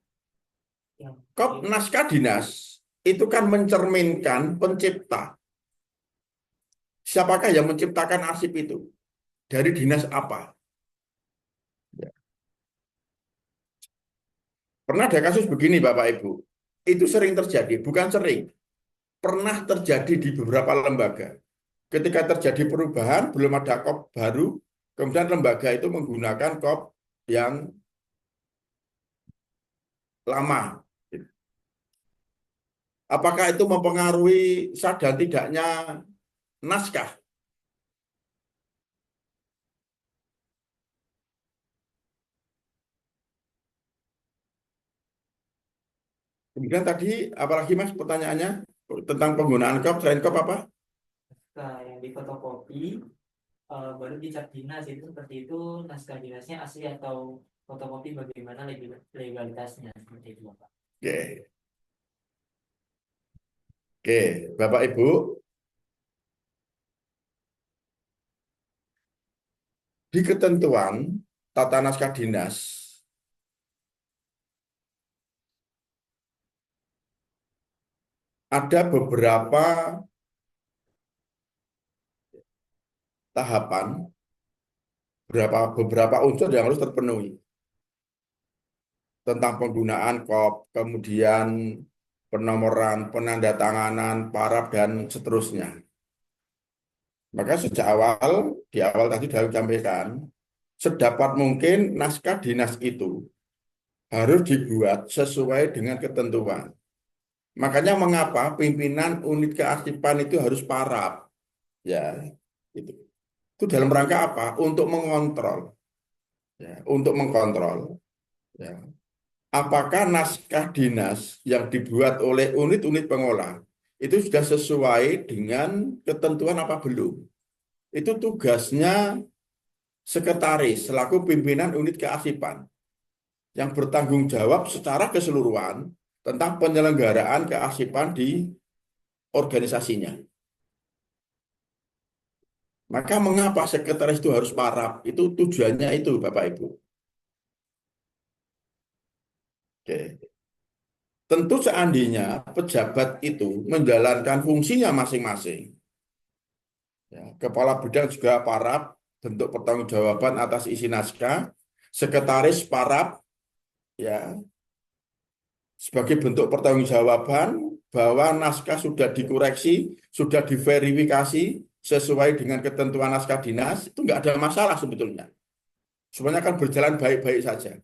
Kop naskah dinas itu kan mencerminkan pencipta. Siapakah yang menciptakan arsip itu? Dari dinas apa? Ya. Pernah ada kasus begini Bapak Ibu. Itu sering terjadi, bukan sering. Pernah terjadi di beberapa lembaga. Ketika terjadi perubahan, belum ada kop baru, kemudian lembaga itu menggunakan kop yang lama. Apakah itu mempengaruhi sah dan tidaknya naskah? Kemudian tadi, apalagi Mas pertanyaannya tentang penggunaan kop, selain kop apa? Nah, yang difotokopi baru dicap dinas itu seperti itu naskah dinasnya asli atau fotokopi bagaimana legalitasnya seperti itu Bapak? Oke. Oke, Bapak Ibu, di ketentuan tata naskah dinas ada beberapa tahapan, beberapa unsur yang harus terpenuhi tentang penggunaan KOP, kemudian penomoran, penandatanganan, paraf, dan seterusnya. Maka sejak awal, di awal tadi sudah disampaikan, sedapat mungkin naskah dinas itu harus dibuat sesuai dengan ketentuan. Makanya mengapa pimpinan unit kearsipan itu harus paraf, ya, itu. Itu dalam rangka apa? Untuk mengontrol, ya, untuk mengkontrol, ya, apakah naskah dinas yang dibuat oleh unit-unit pengolah itu sudah sesuai dengan ketentuan apa belum? Itu tugasnya sekretaris selaku pimpinan unit kearsipan yang bertanggung jawab secara keseluruhan tentang penyelenggaraan kearsipan di organisasinya. Maka mengapa sekretaris itu harus paraf? Itu tujuannya itu, Bapak Ibu. Oke. Tentu seandainya pejabat itu menjalankan fungsinya masing-masing. Ya, kepala bidang juga paraf, bentuk pertanggungjawaban atas isi naskah, sekretaris paraf, ya, sebagai bentuk pertanggungjawaban bahwa naskah sudah dikoreksi, sudah diverifikasi sesuai dengan ketentuan naskah dinas, itu nggak ada masalah sebetulnya. Semuanya akan berjalan baik-baik saja.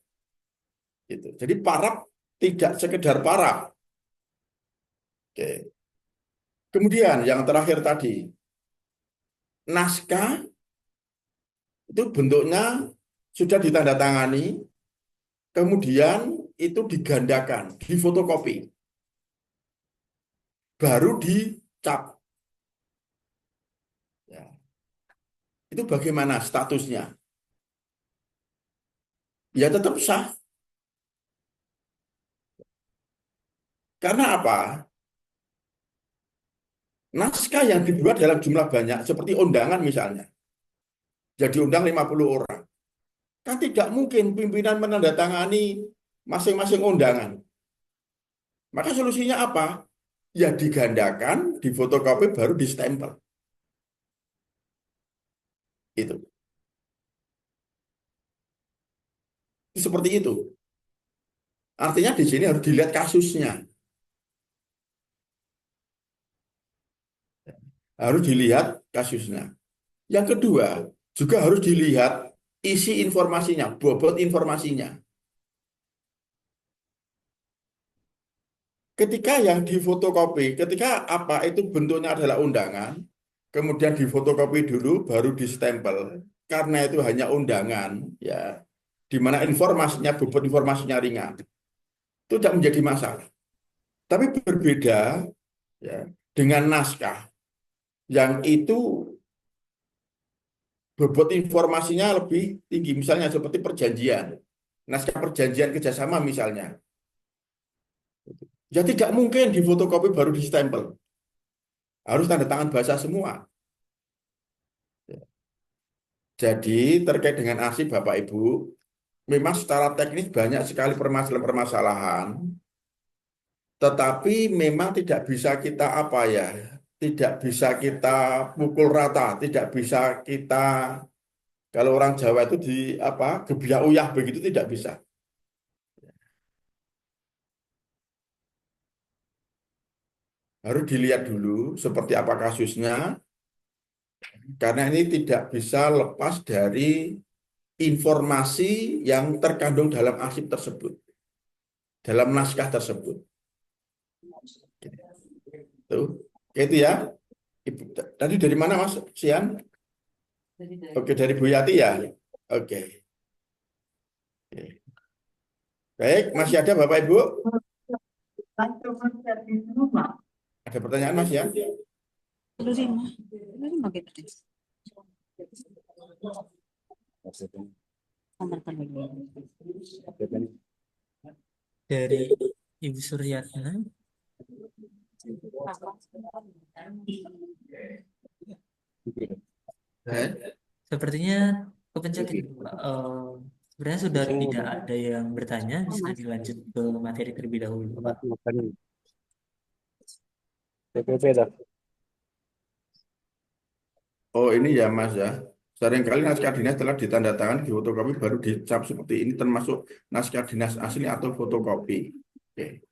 Gitu. Jadi paraf tidak sekedar paraf. Oke. Kemudian yang terakhir tadi, naskah itu bentuknya sudah ditandatangani, kemudian itu digandakan, difotokopi, baru dicap. Ya. Itu bagaimana statusnya? Ya tetap sah. Karena apa? Naskah yang dibuat dalam jumlah banyak, seperti undangan misalnya, jadi undang 50 orang. Kan tidak mungkin pimpinan menandatangani masing-masing undangan. Maka solusinya apa? Ya digandakan, difotokopi, baru distempel. Itu. Seperti itu. Artinya di sini harus dilihat kasusnya. Harus dilihat kasusnya. Yang kedua, juga harus dilihat isi informasinya, bobot informasinya. Ketika yang difotokopi, ketika apa itu bentuknya adalah undangan, kemudian difotokopi dulu, baru distempel. Karena itu hanya undangan, ya, di mana informasinya, bobot informasinya ringan. Itu tidak menjadi masalah. Tapi berbeda, ya, dengan naskah yang itu bobot informasinya lebih tinggi, misalnya seperti perjanjian, naskah perjanjian kerjasama misalnya. Ya tidak mungkin difotokopi baru distempel. Harus tanda tangan basah semua. Jadi terkait dengan arsip Bapak Ibu, memang secara teknis banyak sekali permasalahan-permasalahan, tetapi memang tidak bisa kita apa ya, tidak bisa kita pukul rata, tidak bisa kita, kalau orang Jawa itu di apa, gebiah uyah begitu tidak bisa. Harus dilihat dulu seperti apa kasusnya, karena ini tidak bisa lepas dari informasi yang terkandung dalam arsip tersebut, dalam naskah tersebut. Tuh, itu ya. Ibu, tadi dari mana Mas Sian? Oke, dari Bu Yati ya. Oke. Oke. Baik, masih ada Bapak Ibu? Ada pertanyaan Mas ya? Dari Ibu Suryatna. Eh, Sepertinya kepencet itu, Pak. Sebenarnya sudah tidak ada yang bertanya, bisa dilanjut ke materi terlebih dahulu, Pak. Oh ini ya Mas ya. Seringkali naskah dinas telah ditandatangani di fotokopi baru dicap seperti ini termasuk naskah dinas asli atau fotokopi. Oke.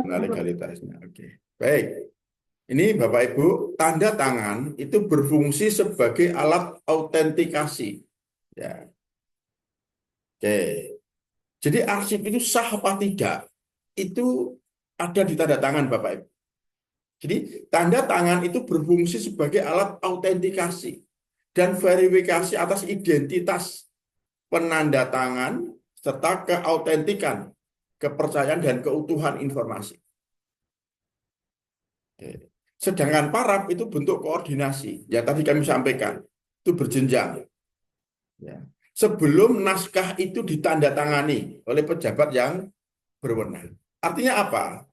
Nah, legalitasnya. Oke. Baik. Ini Bapak Ibu, tanda tangan itu berfungsi sebagai alat autentikasi. Ya. Oke. Jadi arsip itu sah apa tidak? Itu ada di tanda tangan Bapak Ibu. Jadi tanda tangan itu berfungsi sebagai alat autentikasi dan verifikasi atas identitas penanda tangan serta keautentikan, kepercayaan dan keutuhan informasi. Sedangkan paraf itu bentuk koordinasi. Ya tadi kami sampaikan, itu berjenjang. Ya. Sebelum naskah itu ditandatangani oleh pejabat yang berwenang. Artinya apa?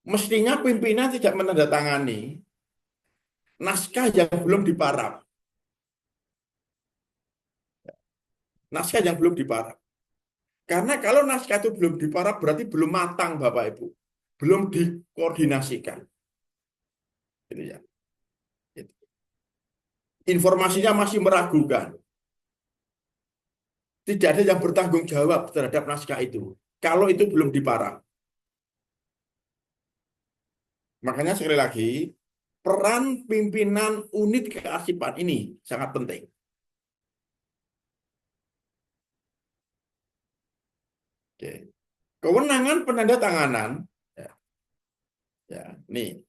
Mestinya pimpinan tidak menandatangani naskah yang belum diparaf. Naskah yang belum diparaf. Karena kalau naskah itu belum diparaf berarti belum matang Bapak Ibu. Belum dikoordinasikan. Gitu ya. Informasinya masih meragukan. Tidak ada yang bertanggung jawab terhadap naskah itu. Kalau itu belum diparaf. Makanya sekali lagi, peran pimpinan unit kearsipan ini sangat penting. Oke. Kewenangan penandatanganan, ya, ya, nih,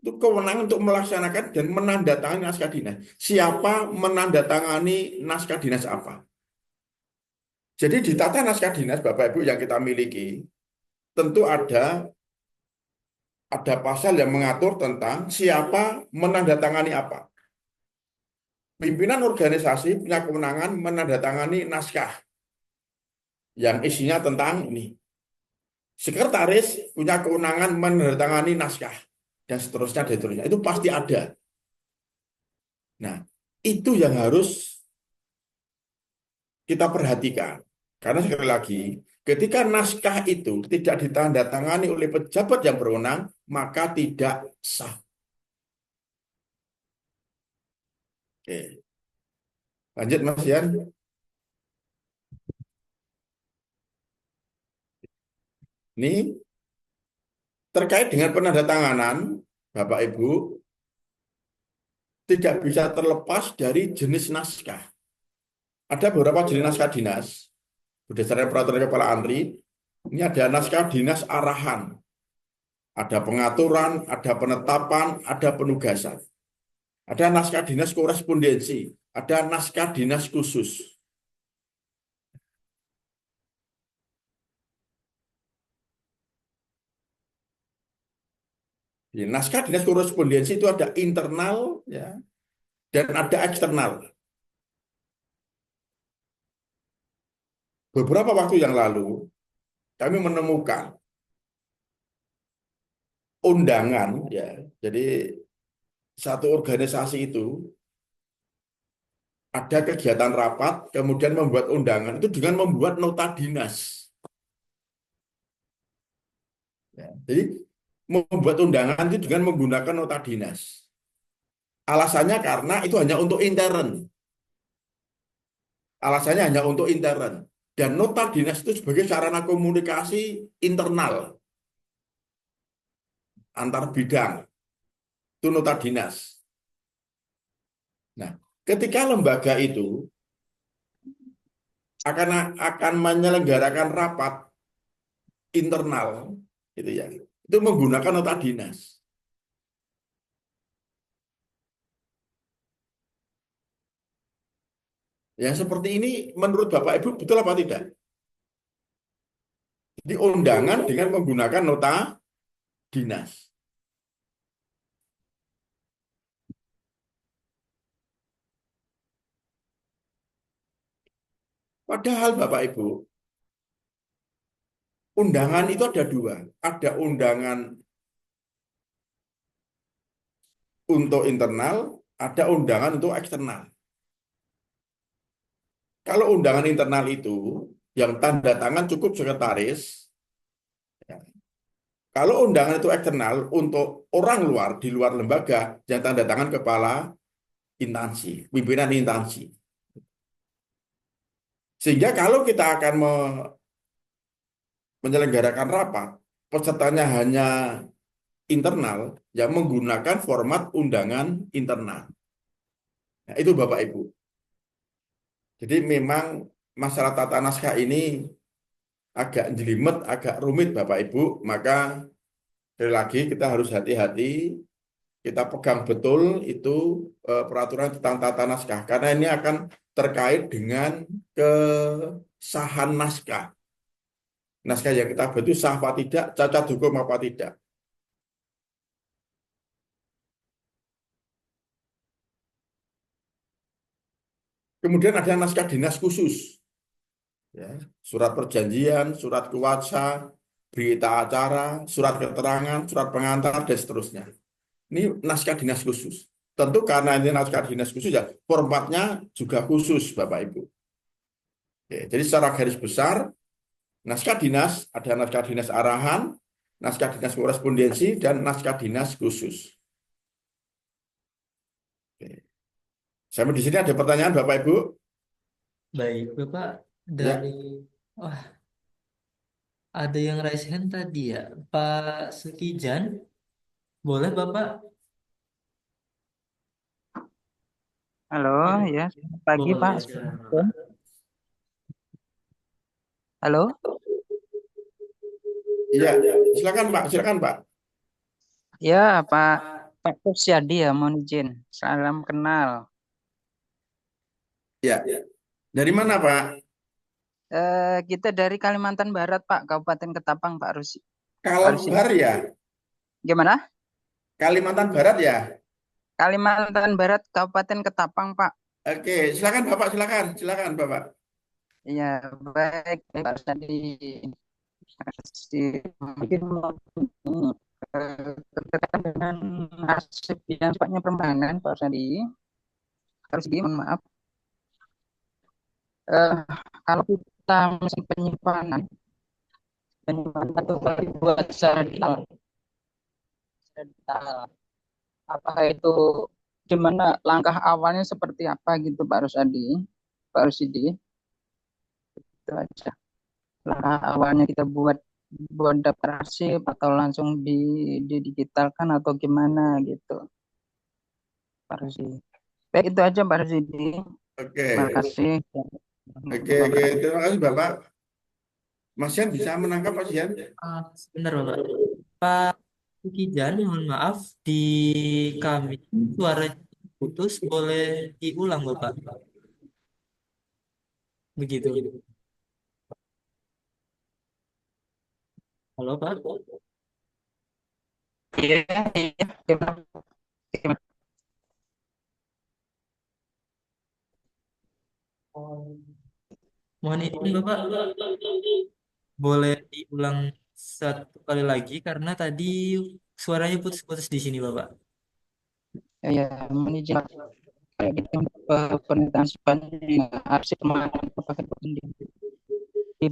itu kewenangan untuk melaksanakan dan menandatangani naskah dinas. Siapa menandatangani naskah dinas apa? Jadi di tata naskah dinas Bapak Ibu yang kita miliki, tentu ada pasal yang mengatur tentang siapa menandatangani apa. Pimpinan organisasi punya kewenangan menandatangani naskah yang isinya tentang ini. Sekretaris punya kewenangan menandatangani naskah dan seterusnya dan seterusnya. Itu pasti ada. Nah, itu yang harus kita perhatikan. Karena sekali lagi, ketika naskah itu tidak ditandatangani oleh pejabat yang berwenang, maka tidak sah. Oke. Lanjut Mas Yan. Ini terkait dengan penandatanganan, Bapak Ibu, tidak bisa terlepas dari jenis naskah. Ada beberapa jenis naskah dinas. Berdasarkan peraturan Kepala ANRI, ini ada naskah dinas arahan, ada pengaturan, ada penetapan, ada penugasan. Ada naskah dinas korespondensi, ada naskah dinas khusus. Di naskah dinas korespondensi itu ada internal ya, dan ada eksternal. Beberapa waktu yang lalu, kami menemukan undangan, ya, jadi satu organisasi itu ada kegiatan rapat, kemudian membuat undangan itu dengan membuat nota dinas. Ya, jadi membuat undangan itu dengan menggunakan nota dinas. Alasannya karena itu hanya untuk intern. Alasannya hanya untuk intern. Dan nota dinas itu sebagai sarana komunikasi internal antar bidang. Itu nota dinas. Nah, ketika lembaga itu akan menyelenggarakan rapat internal, gitu ya, itu menggunakan nota dinas. Yang seperti ini menurut Bapak Ibu betul apa tidak? Jadi undangan dengan menggunakan nota dinas. Padahal Bapak Ibu, undangan itu ada dua. Ada undangan untuk internal, ada undangan untuk eksternal. Kalau undangan internal itu, yang tanda tangan cukup sekretaris. Ya. Kalau undangan itu eksternal untuk orang luar, di luar lembaga, yang tanda tangan kepala instansi, pimpinan instansi. Sehingga kalau kita akan menyelenggarakan rapat, pesertanya hanya internal, yang menggunakan format undangan internal. Nah, itu Bapak Ibu. Jadi memang masalah tata naskah ini agak jelimet, agak rumit Bapak Ibu, maka sekali lagi kita harus hati-hati, kita pegang betul itu peraturan tentang tata naskah, karena ini akan terkait dengan kesahan naskah. Naskah yang kita buat itu sah apa tidak, cacat hukum apa tidak. Kemudian ada naskah dinas khusus, ya, surat perjanjian, surat kuasa, berita acara, surat keterangan, surat pengantar, dan seterusnya. Ini naskah dinas khusus. Tentu karena ini naskah dinas khusus ya, formatnya juga khusus Bapak Ibu. Oke, jadi secara garis besar, naskah dinas, ada naskah dinas arahan, naskah dinas korespondensi, dan naskah dinas khusus. Oke. Sampai di sini ada pertanyaan Bapak Ibu? Baik, Bapak Ya, dari wah, ada yang raise hand tadi ya, Pak Sukijan, boleh Bapak? Halo, ya, selamat pagi Pak. Boleh, silakan Bapak. Halo, iya, silakan Pak, silakan Pak. ya Pak Kusyadi ya, mohon izin. Salam kenal. Ya, dari mana Pak? Kita dari Kalimantan Barat Pak, Kabupaten Ketapang Pak Pak Rusidi. Kalbar ya, Gimana? Kalimantan Barat ya. Kalimantan Barat, Kabupaten Ketapang Pak. Oke, silakan Bapak, silakan, silakan Bapak. Ya, baik Pak Rusadi. Mungkin berkaitan dengan arsip yang sifatnya permanen Pak Rusadi. Harus mohon maaf. Eh, Kalau kita mesin penyimpanan atau buat secara digital, apakah itu gimana langkah awalnya seperti apa gitu Pak Rusadi, Pak Rusidi, itu aja. Langkah awalnya kita buat daftar arsip atau langsung didigitalkan atau gimana gitu Pak Rusidi. Baik itu aja Pak Rusidi. Oke, Terima kasih. oke, terima kasih Bapak. Mas Yan bisa menangkap Mas Yan? Sebentar Bapak. Pak Sukijan, mohon maaf, di kami suaranya putus, boleh diulang Bapak? Begitu. Halo Pak. Iya, iya. Gimana? Mohon izin Bapak, boleh diulang satu kali lagi karena tadi suaranya putus-putus di sini Bapak. Ya, mohon izin kayak gitu pernyataan sepanjang arsip mana pakai di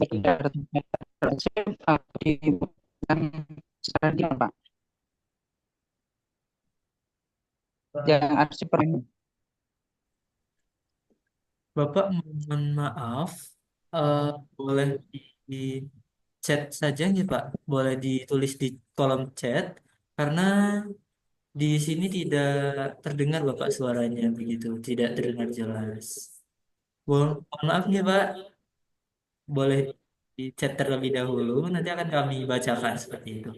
arsip atau di secara digital Pak, yang arsip pernah. Bapak mohon maaf, eh, boleh di chat saja nih Pak, boleh ditulis di kolom chat karena di sini tidak terdengar Bapak suaranya begitu, tidak terdengar jelas. Mohon maaf nih Pak, boleh di chat terlebih dahulu, nanti akan kami bacakan seperti itu.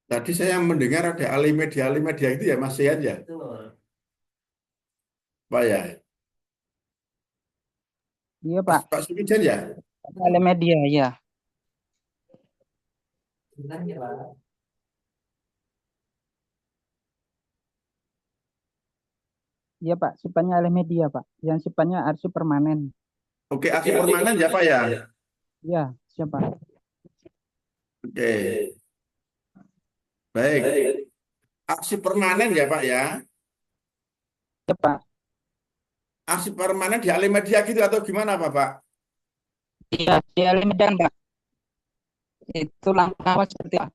Tadi saya mendengar ada alih media itu ya Mas Yan ya, Betul. Pak ya. Iya Pak, Pak Sukijan ya. media ya. Sebentar ya Pak. Iya Pak, sifatnya alih media Pak, yang sifatnya arsip permanen. Oke, aksi permanen ya Pak ya. Iya, siapa? Oke, baik. Aksi permanen ya Pak ya. Iya Pak. Aksi permanen di alih media gitu atau gimana Pak? Iya, di alih media kan, Pak. Itu langkah awal seperti apa?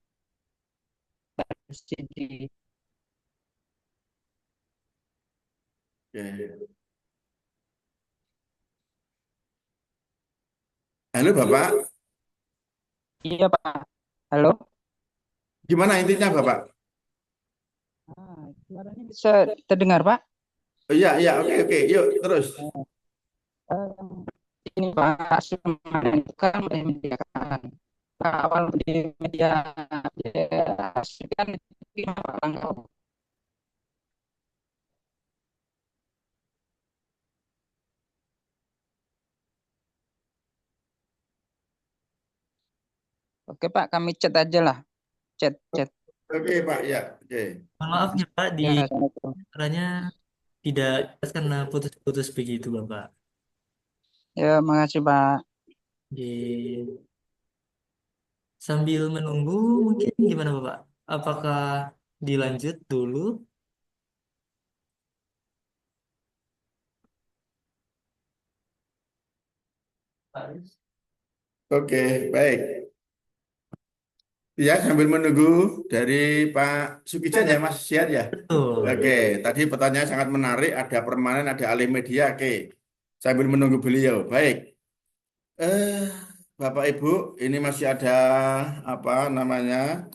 Jadi, Oke. Halo Bapak, iya Pak. Halo? gimana intinya Bapak? Suaranya bisa terdengar Pak? Oh, iya, iya, oke, oke, yuk terus. Eh, ini Pak, sebenarnya itu kan alih media kan. Nah, awal di media ya, kan itu gimana Pak langkah awal? Oke Pak, kami chat aja lah. Chat, chat. Oke Pak, ya, oke. Mohon maaf ya Pak, di Ya, Assalamualaikum. suaranya tidak jelas karena putus-putus begitu Bapak. Ya, makasih Pak. Di sambil menunggu mungkin gimana Bapak? Apakah dilanjut dulu? Oke, baik. Ya, sambil menunggu dari Pak Sukijan ya Mas Sian ya. Betul. Oke, tadi pertanyaan sangat menarik, ada permanen, ada alih media. Oke, sambil menunggu beliau. Baik. Eh, Bapak Ibu, ini masih ada apa namanya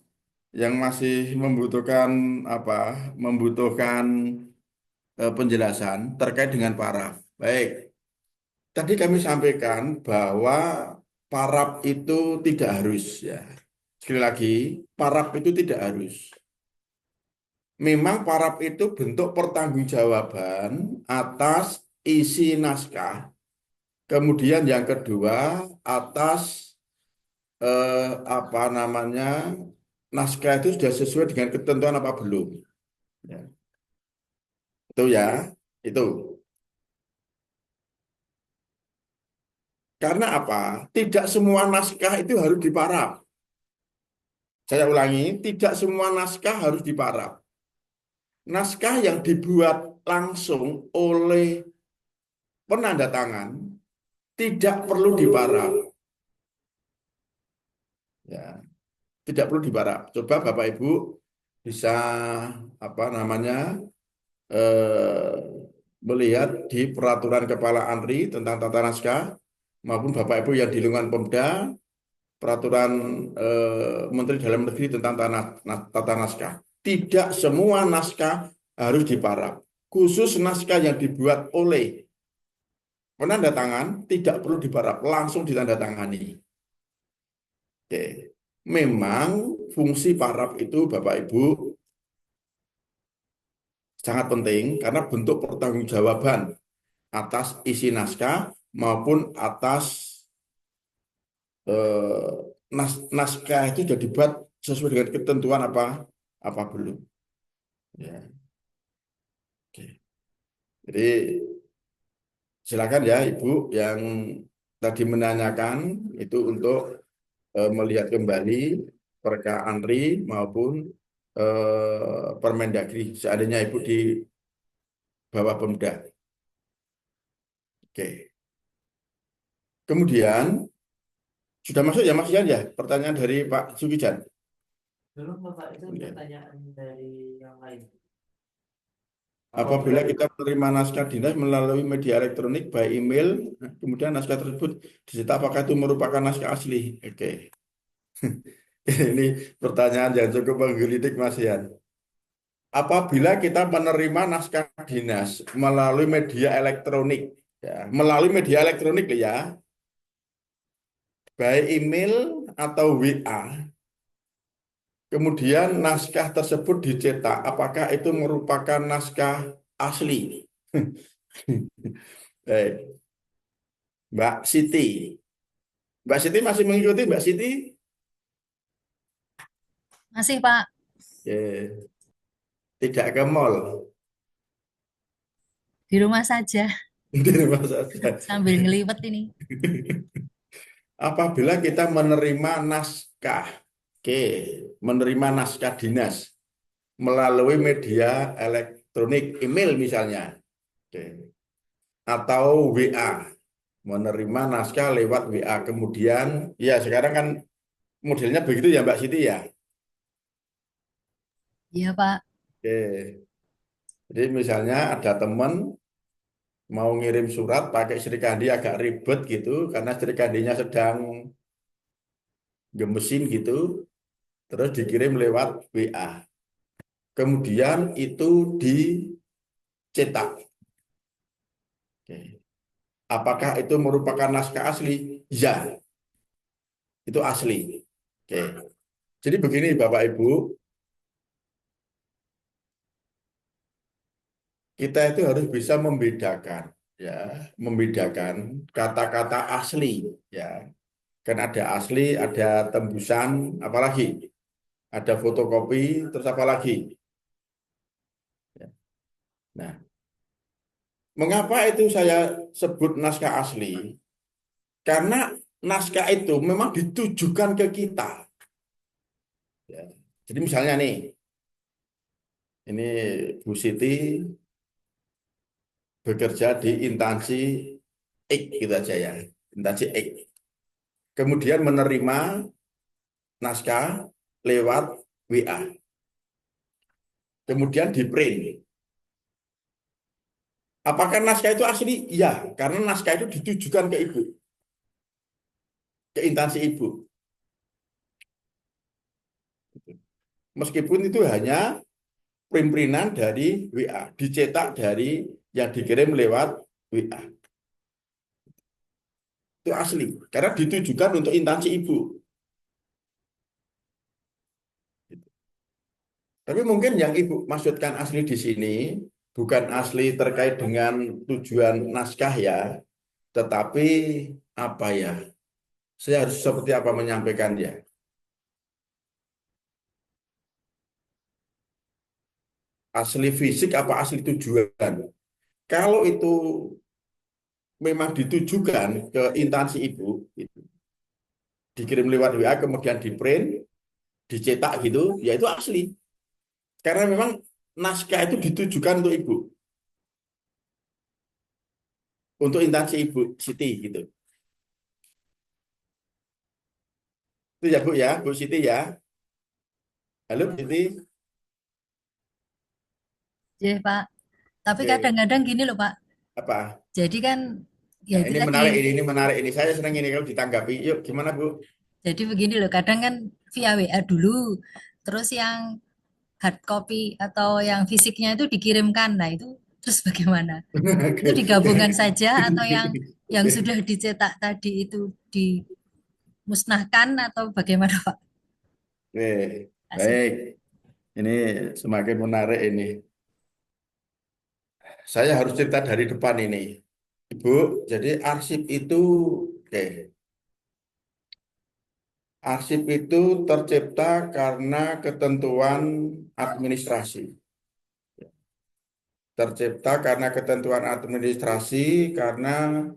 yang masih membutuhkan apa? Membutuhkan penjelasan terkait dengan paraf. Baik. Tadi kami sampaikan bahwa paraf itu tidak harus ya. Sekali lagi, paraf itu tidak harus. Memang paraf itu bentuk pertanggungjawaban atas isi naskah. Kemudian yang kedua atas apa namanya naskah itu sudah sesuai dengan ketentuan apa belum. Ya. Itu ya, itu. Karena apa? Tidak semua naskah itu harus diparaf. Saya ulangi, tidak semua naskah harus diparaf. Naskah yang dibuat langsung oleh penanda tangan tidak perlu diparaf. Ya, tidak perlu diparaf. Coba Bapak Ibu bisa apa namanya eh, melihat di peraturan Kepala ANRI tentang tata naskah maupun Bapak Ibu yang di lingkungan Pemda peraturan Menteri Dalam Negeri tentang tata naskah. Tidak semua naskah harus diparaf. Khusus naskah yang dibuat oleh penanda tangan tidak perlu diparaf, langsung ditandatangani. Oke. Memang fungsi paraf itu Bapak Ibu sangat penting karena bentuk pertanggungjawaban atas isi naskah maupun atas eh, naskah itu sudah dibuat sesuai dengan ketentuan apa belum. Ya. Oke. Jadi silakan ya Ibu yang tadi menanyakan itu untuk melihat kembali perka ANRI maupun Permendagri seandainya Ibu di bawah Pemda. Oke. Kemudian sudah masuk ya Mas Yan ya pertanyaan dari Pak Sukijan. Belum Bapak, itu Oke. pertanyaan dari yang lain. Apabila kita menerima naskah dinas melalui media elektronik, by email, kemudian naskah tersebut dicetak, apakah itu merupakan naskah asli? Oke. Ini pertanyaan yang cukup menggelitik Mas Yan. Apabila kita menerima naskah dinas melalui media elektronik, ya, melalui media elektronik ya, by email atau WA, kemudian naskah tersebut dicetak, apakah itu merupakan naskah asli? Baik. Mbak Siti. Mbak Siti masih mengikuti Mbak Siti? Masih, Pak. Ya, tidak ke mall. Di rumah saja Di rumah saja. sambil ngeliwet ini. Apabila kita menerima naskah, oke, menerima naskah dinas melalui media elektronik, email misalnya, oke, atau WA, menerima naskah lewat WA. Kemudian, ya sekarang kan modelnya begitu ya Mbak Siti ya. Iya, Pak. Oke, jadi misalnya ada teman mau ngirim surat pakai Srikandi agak ribet gitu, karena Srikandinya sedang gemesin gitu, terus dikirim lewat WA. Kemudian itu dicetak. Oke. Apakah itu merupakan naskah asli? Ya, itu asli. Oke. Jadi begini Bapak Ibu, kita itu harus bisa membedakan, ya, membedakan kata-kata asli, ya. Kan ada asli, ada tembusan, apalagi ada fotokopi, terus apa lagi? Ya. Nah, mengapa itu saya sebut naskah asli? Karena naskah itu memang ditujukan ke kita. Ya. Jadi misalnya nih, ini Bu Siti bekerja di instansi X gitu aja ya, instansi X. Kemudian menerima naskah lewat WA. Kemudian di print. Apakah naskah itu asli? Ya, karena naskah itu ditujukan ke ibu, ke instansi ibu. Meskipun itu hanya print-printan dari WA, dicetak dari yang dikirim lewat WA. Itu asli, karena ditujukan untuk instansi ibu. Tapi mungkin yang ibu maksudkan asli di sini bukan asli terkait dengan tujuan naskah ya, tetapi apa ya? Saya harus seperti apa menyampaikannya? Asli fisik apa asli tujuan? Kalau itu memang ditujukan ke instansi ibu, gitu, dikirim lewat WA, kemudian di print, dicetak gitu, ya itu asli. Karena memang naskah itu ditujukan untuk ibu, untuk instansi ibu Siti gitu. Itu ya Bu ya, Bu Siti ya. Halo Bu Siti. Iya, Pak. Tapi Oke, kadang-kadang gini loh, Pak. apa? Jadi kan ya Nah, itu ini tadi. menarik, ini menarik ini. Saya senang ini kalau ditanggapi. Yuk, gimana Bu? Jadi begini loh, kadang kan via WA dulu, terus yang hard copy atau yang fisiknya itu dikirimkan. Nah, itu terus bagaimana? Itu Oke. digabungkan saja atau yang sudah dicetak tadi itu dimusnahkan atau bagaimana, Pak? Oke, Kasih. baik. Ini semakin menarik ini. Saya harus cerita dari depan ini. Ibu, jadi arsip itu, oke, arsip itu tercipta karena ketentuan administrasi. Tercipta karena ketentuan administrasi, karena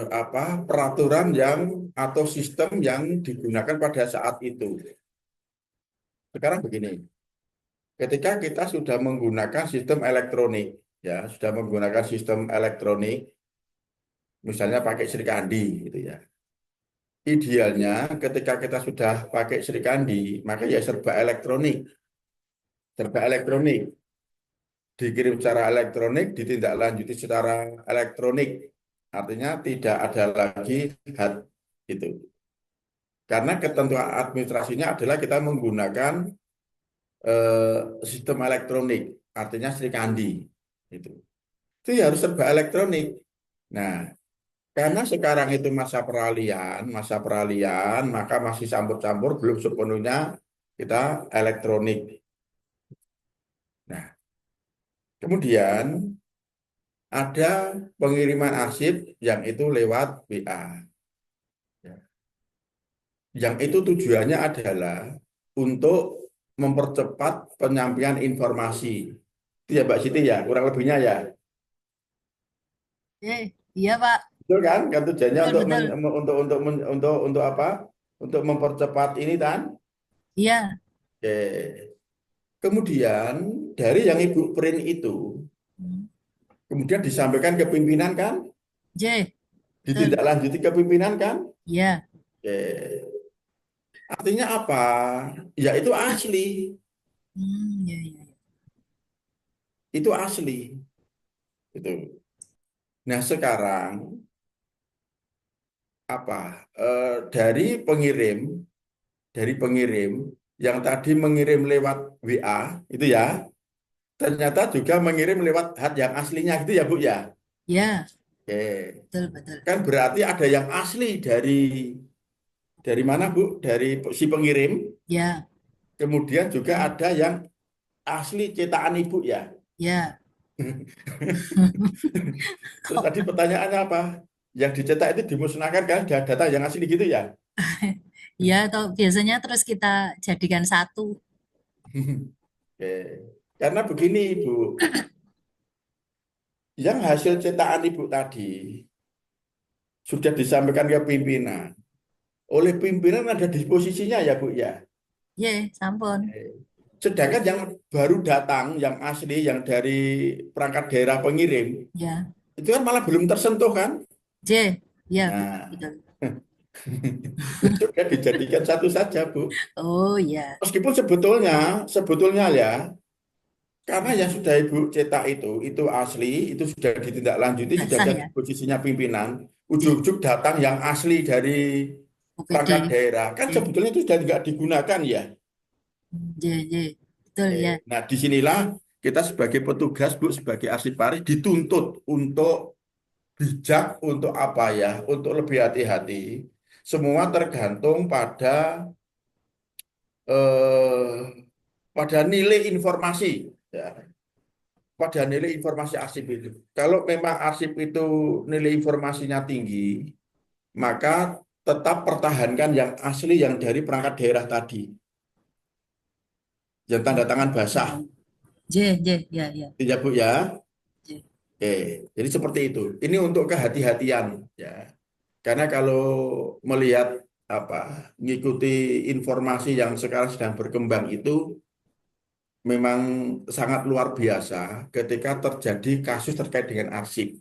apa peraturan yang atau sistem yang digunakan pada saat itu. Sekarang begini, ketika kita sudah menggunakan sistem elektronik, ya sudah menggunakan sistem elektronik, misalnya pakai Srikandi, gitu ya. Idealnya ketika kita sudah pakai Srikandi, maka ya serba elektronik, dikirim secara elektronik, ditindaklanjuti secara elektronik. Artinya tidak ada lagi hard itu. Karena ketentuan administrasinya adalah kita menggunakan sistem elektronik, artinya Srikandi. Itu ya harus serba elektronik. Nah, karena sekarang itu masa peralihan, maka masih campur-campur, belum sepenuhnya kita elektronik. Nah, kemudian ada pengiriman arsip yang itu lewat WA. Yang itu tujuannya adalah untuk mempercepat penyampaian informasi. Itu ya Mbak Siti ya, kurang lebihnya ya. Iya Pak, Betul kan? Kan tujuannya betul untuk betul. untuk apa? Untuk mempercepat ini kan? Iya. Oke. Kemudian dari yang Ibu print itu, Hmm. kemudian disampaikan ke pimpinan kan? J, betul. Ditindaklanjuti ke pimpinan kan? Iya. Oke. Artinya apa? Ya itu asli. Iya, iya. Itu asli. Itu. Nah sekarang apa? Dari pengirim yang tadi mengirim lewat WA itu ya, ternyata juga mengirim lewat hat yang aslinya gitu ya Bu ya. Iya, Oke. betul betul. Kan berarti ada yang asli dari mana Bu? Dari si pengirim. Ya, Kemudian juga betul. ada yang asli cetakan Ibu ya. Ya. Terus tadi pertanyaannya apa? Yang dicetak itu dimusnahkan kan ada data yang asli gitu ya? Ya, atau biasanya terus kita jadikan satu. Oke. Karena begini Ibu, yang hasil cetakan Ibu tadi sudah disampaikan ke pimpinan. Oleh pimpinan ada disposisinya ya Bu ya. Ye, sampun. Sedangkan yang baru datang, yang asli, yang dari perangkat daerah pengirim, Ya. itu kan malah belum tersentuh kan? J, ya betul Nah, betul. sudah dijadikan satu saja Bu. Oh ya, Meskipun sebetulnya ya, karena yang sudah Ibu cetak itu asli, itu sudah ditindaklanjuti, nggak sudah sah ada ya. di posisinya pimpinan, J, ujuk-ujuk datang yang asli dari perangkat OPD. daerah, kan J, sebetulnya itu sudah tidak digunakan ya. J, J. Betul ya. Nah, disinilah kita sebagai petugas, Bu, sebagai arsiparis dituntut untuk bijak, untuk apa ya, untuk lebih hati-hati. Semua tergantung eh, pada nilai informasi, ya, pada nilai informasi arsip itu. Kalau memang arsip itu nilai informasinya tinggi, maka tetap pertahankan yang asli yang dari perangkat daerah tadi, yang tanda tangan basah, J, J, ya ya. ya Bu ya. J. Oke, jadi seperti itu. Ini untuk kehati-hatian ya. Karena kalau melihat mengikuti informasi yang sekarang sedang berkembang itu memang sangat luar biasa ketika terjadi kasus terkait dengan arsip.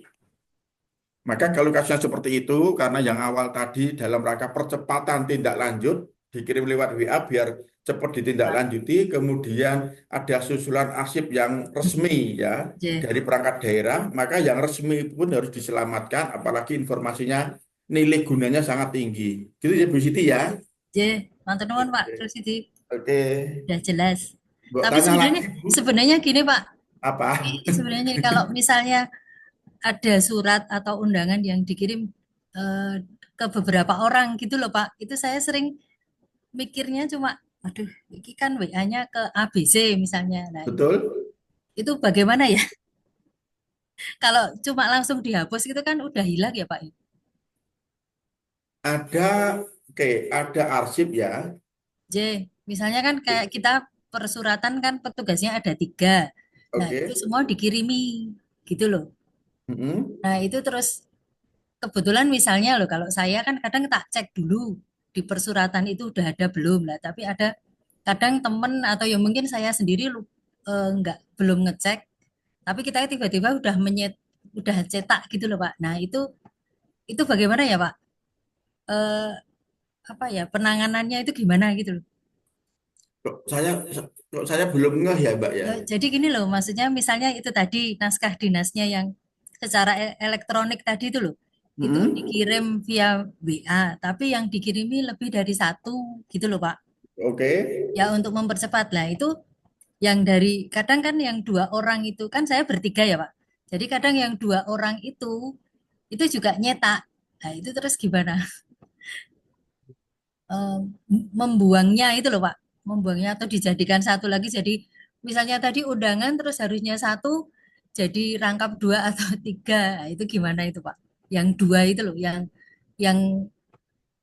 Maka kalau kasusnya seperti itu, karena yang awal tadi dalam rangka percepatan tindak lanjut dikirim lewat WA biar cepat ditindaklanjuti, kemudian ada susulan arsip yang resmi ya J, dari perangkat daerah, maka yang resmi pun harus diselamatkan, apalagi informasinya nilai gunanya sangat tinggi. Gitu ya Bu Siti ya. J. Mantul nuwun Pak, terus itu Oke, udah jelas. Mbok Tapi tanya sebenarnya lagi Bu, sebenarnya gini Pak, apa? sebenarnya gini, kalau misalnya ada surat atau undangan yang dikirim eh, ke beberapa orang gitu loh Pak. Itu saya sering mikirnya cuma, aduh, ini kan WA-nya ke ABC misalnya. Nah, Betul? itu bagaimana ya? Kalau cuma langsung dihapus itu kan udah hilang ya Pak. Ada, oke, ada arsip ya. J, misalnya kan kayak kita persuratan kan petugasnya ada 3. Nah, itu Oke. semua dikirimi gitu loh. Mm-mm. Nah, itu terus kebetulan misalnya loh, kalau saya kan kadang tak cek dulu di persuratan itu udah ada belum lah. Tapi ada kadang temen atau ya mungkin saya sendiri nggak belum ngecek. Tapi kita tiba-tiba udah cetak gitu loh Pak. Nah itu bagaimana ya Pak? Eh, apa ya penanganannya itu gimana gitu loh? Kok saya kok saya belum ngeh ya, Mbak ya. Jadi gini loh, maksudnya misalnya itu tadi naskah dinasnya yang secara elektronik tadi itu loh, itu Mm-mm. dikirim via WA, tapi yang dikirimi lebih dari satu gitu loh Pak. Oke. Ya untuk mempercepat lah itu yang dari kadang kan yang 2 orang itu kan saya bertiga ya Pak. Jadi kadang yang 2 orang itu juga nyetak. Nah itu terus gimana? Eh, Membuangnya itu loh Pak, membuangnya atau dijadikan satu lagi jadi misalnya tadi undangan terus harusnya satu jadi rangkap 2 atau 3. Nah, itu gimana itu Pak? Yang 2 itu loh, yang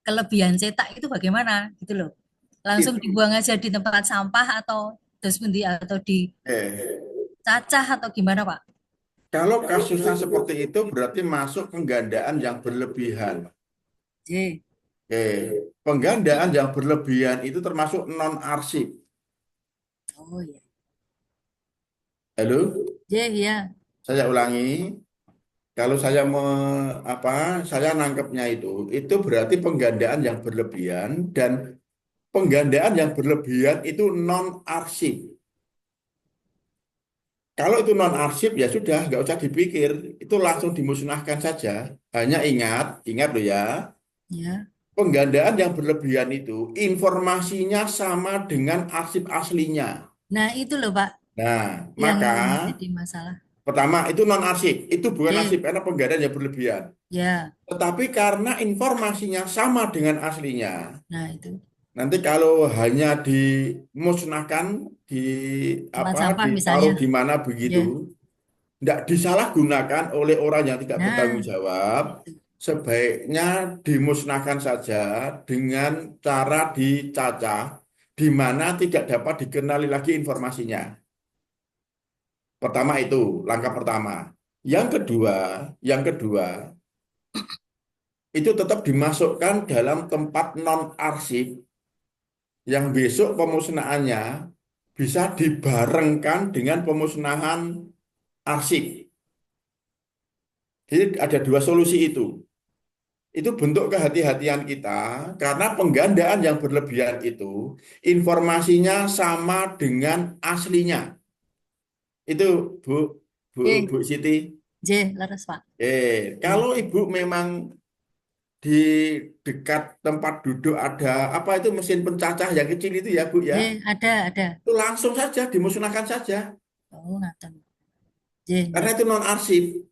kelebihan cetak itu bagaimana gitu loh? Langsung Itu dibuang aja di tempat sampah atau dustbin atau di eh cacah atau gimana, Pak? Kalau kasusnya seperti itu berarti masuk penggandaan yang berlebihan. J. Oke, penggandaan yang berlebihan itu termasuk non-arsip. Oh iya. Halo, J ya. saya ulangi. Kalau saya nangkepnya itu berarti penggandaan yang berlebihan dan penggandaan yang berlebihan itu non-arsip. Kalau itu non-arsip ya sudah, nggak usah dipikir, itu langsung dimusnahkan saja. Hanya ingat loh ya, Ya. penggandaan yang berlebihan itu informasinya sama dengan arsip aslinya. Nah, itu loh, Pak, Nah, yang maka jadi masalah. pertama itu non-arsip, itu bukan arsip J. karena penggandaan yang berlebihan. Ya. Tetapi karena informasinya sama dengan aslinya, Nah, itu nanti kalau hanya dimusnahkan, di tempat sampah misalnya. ditaruh di mana begitu, Ya. tidak disalahgunakan oleh orang yang tidak bertanggung Nah, jawab, itu. sebaiknya dimusnahkan saja dengan cara dicacah, di mana tidak dapat dikenali lagi informasinya. Pertama itu, langkah pertama. Yang kedua, itu tetap dimasukkan dalam tempat non-arsip yang besok pemusnahannya bisa dibarengkan dengan pemusnahan arsip. Jadi ada dua solusi itu. Itu bentuk kehati-hatian kita karena penggandaan yang berlebihan itu informasinya sama dengan aslinya. Itu Bu Bu J. Siti. J. Leres, Pak. Kalau J. Ibu memang di dekat tempat duduk ada apa itu mesin pencacah yang kecil itu ya Bu ya, J. Ada. itu langsung saja dimusnahkan saja Oh, ngaten. J. karena itu non arsip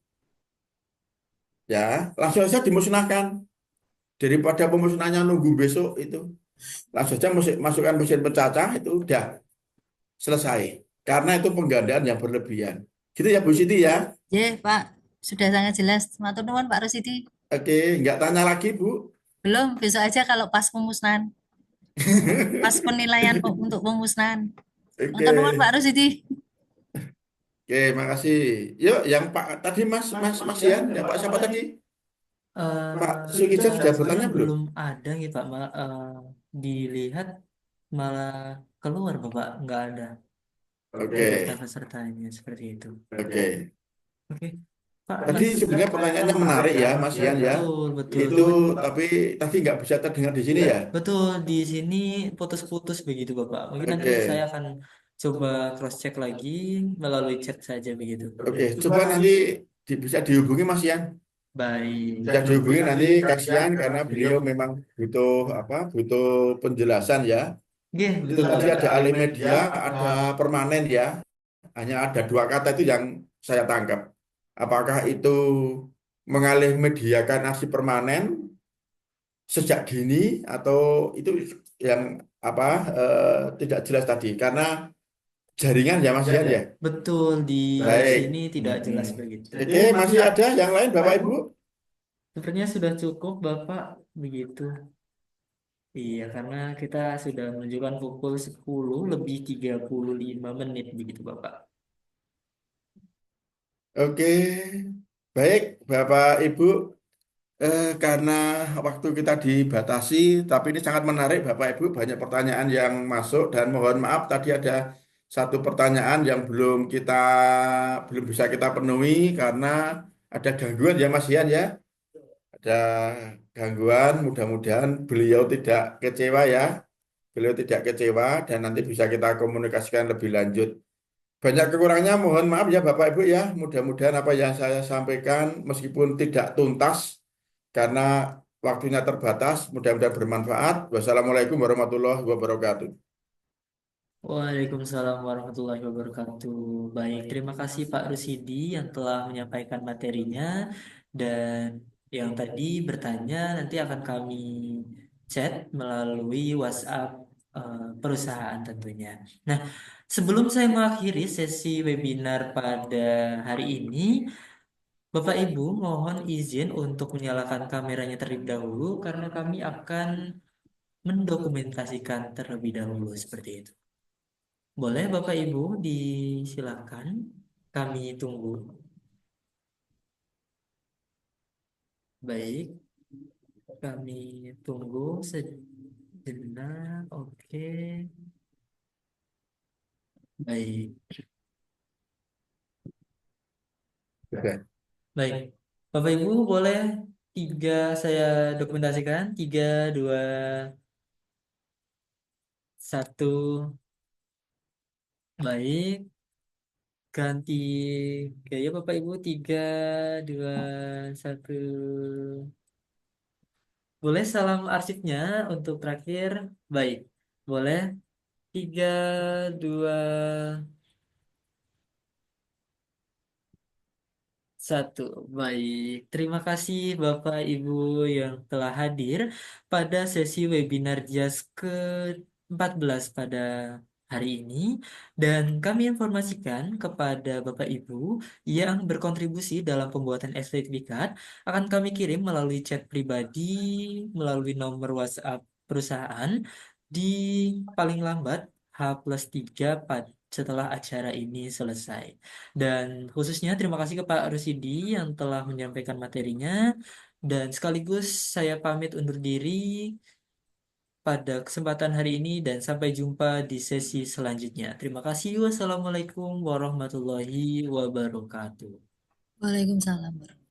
ya, langsung saja dimusnahkan daripada pemusnahannya nunggu besok itu. Langsung saja masukkan mesin pencacah itu udah selesai. Karena itu penggandaan yang berlebihan. Gitu ya Bu Siti ya. J, Pak. Sudah sangat jelas. Matur nuwun, Pak Rusidi. Oke, nggak tanya lagi Bu. Belum, besok aja kalau pas pemusnahan. Pas penilaian untuk pemusnahan. Matur nuwun, Oke, Pak Rusidi. oke, makasih. Yuk, yang Pak tadi Mas Ian, yang Pak siapa tadi? Pak Kita Sukijat sudah sebenarnya bertanya belum? belum ada gitu Pak. Dilihat malah keluar Bapak, nggak ada Oke, peserta-pesertanya seperti itu. oke. Oke, Pak Tadi Mas. sebenarnya pertanyaannya menarik ya, Mas Ian ya. Betul, betul. Itu tapi tadi nggak bisa terdengar di sini ya. Betul, di sini putus-putus begitu Bapak. Mungkin nanti saya Oke, akan coba cross-check lagi melalui chat saja begitu. oke. Coba nanti bisa dihubungi Mas Ian. Baik. Bisa dihubungi nanti kasihan karena beliau memang butuh butuh penjelasan ya. Oke, Itu betul tadi Pak. ada alih media, ada permanen ya. Hanya ada dua kata itu yang saya tangkap. Apakah itu mengalih mediakan aksi permanen sejak dini atau itu yang apa tidak jelas tadi karena jaringan ya Mas Ian ya. Betul, di Baik. sini tidak jelas Mm-mm. begitu. Oke, masih ada yang lain Bapak Ibu? Sepertinya sudah cukup Bapak begitu. Iya, karena kita sudah menunjukkan pukul 10 lebih 35 menit begitu Bapak. Oke, baik Bapak Ibu. Karena waktu kita dibatasi, tapi ini sangat menarik Bapak Ibu, banyak pertanyaan yang masuk dan mohon maaf tadi ada satu pertanyaan yang belum bisa kita penuhi karena ada gangguan ya Mas Ian ya, ada gangguan. Mudah-mudahan beliau tidak kecewa ya, beliau tidak kecewa dan nanti bisa kita komunikasikan lebih lanjut. Banyak kekurangannya, mohon maaf ya Bapak Ibu ya. Mudah-mudahan apa yang saya sampaikan meskipun tidak tuntas karena waktunya terbatas, mudah-mudahan bermanfaat. Wassalamualaikum warahmatullahi wabarakatuh. Waalaikumsalam warahmatullahi wabarakatuh. Baik, terima kasih Pak Rusidi yang telah menyampaikan materinya dan yang tadi bertanya nanti akan kami chat melalui WhatsApp perusahaan tentunya. Nah, sebelum saya mengakhiri sesi webinar pada hari ini, Bapak Ibu mohon izin untuk menyalakan kameranya terlebih dahulu karena kami akan mendokumentasikan terlebih dahulu seperti itu. Boleh Bapak Ibu disilakan. Kami tunggu. Baik, kami tunggu sejenak. Oke, baik. Oke. Baik, Bapak Ibu boleh tiga saya dokumentasikan. Tiga, dua, satu. Baik, ganti gaya Bapak Ibu. Tiga, dua, satu. Boleh salam arsipnya untuk terakhir. Baik, boleh. Tiga, dua, satu. Baik, terima kasih Bapak Ibu yang telah hadir pada sesi webinar JAS ke-14 pada hari ini. Dan kami informasikan kepada Bapak Ibu yang berkontribusi dalam pembuatan sertifikat akan kami kirim melalui chat pribadi, melalui nomor WhatsApp perusahaan di paling lambat H+3 setelah acara ini selesai. Dan khususnya terima kasih ke Pak Rusidi yang telah menyampaikan materinya. Dan sekaligus saya pamit undur diri pada kesempatan hari ini dan sampai jumpa di sesi selanjutnya. Terima kasih. Wassalamualaikum warahmatullahi wabarakatuh. Waalaikumsalam.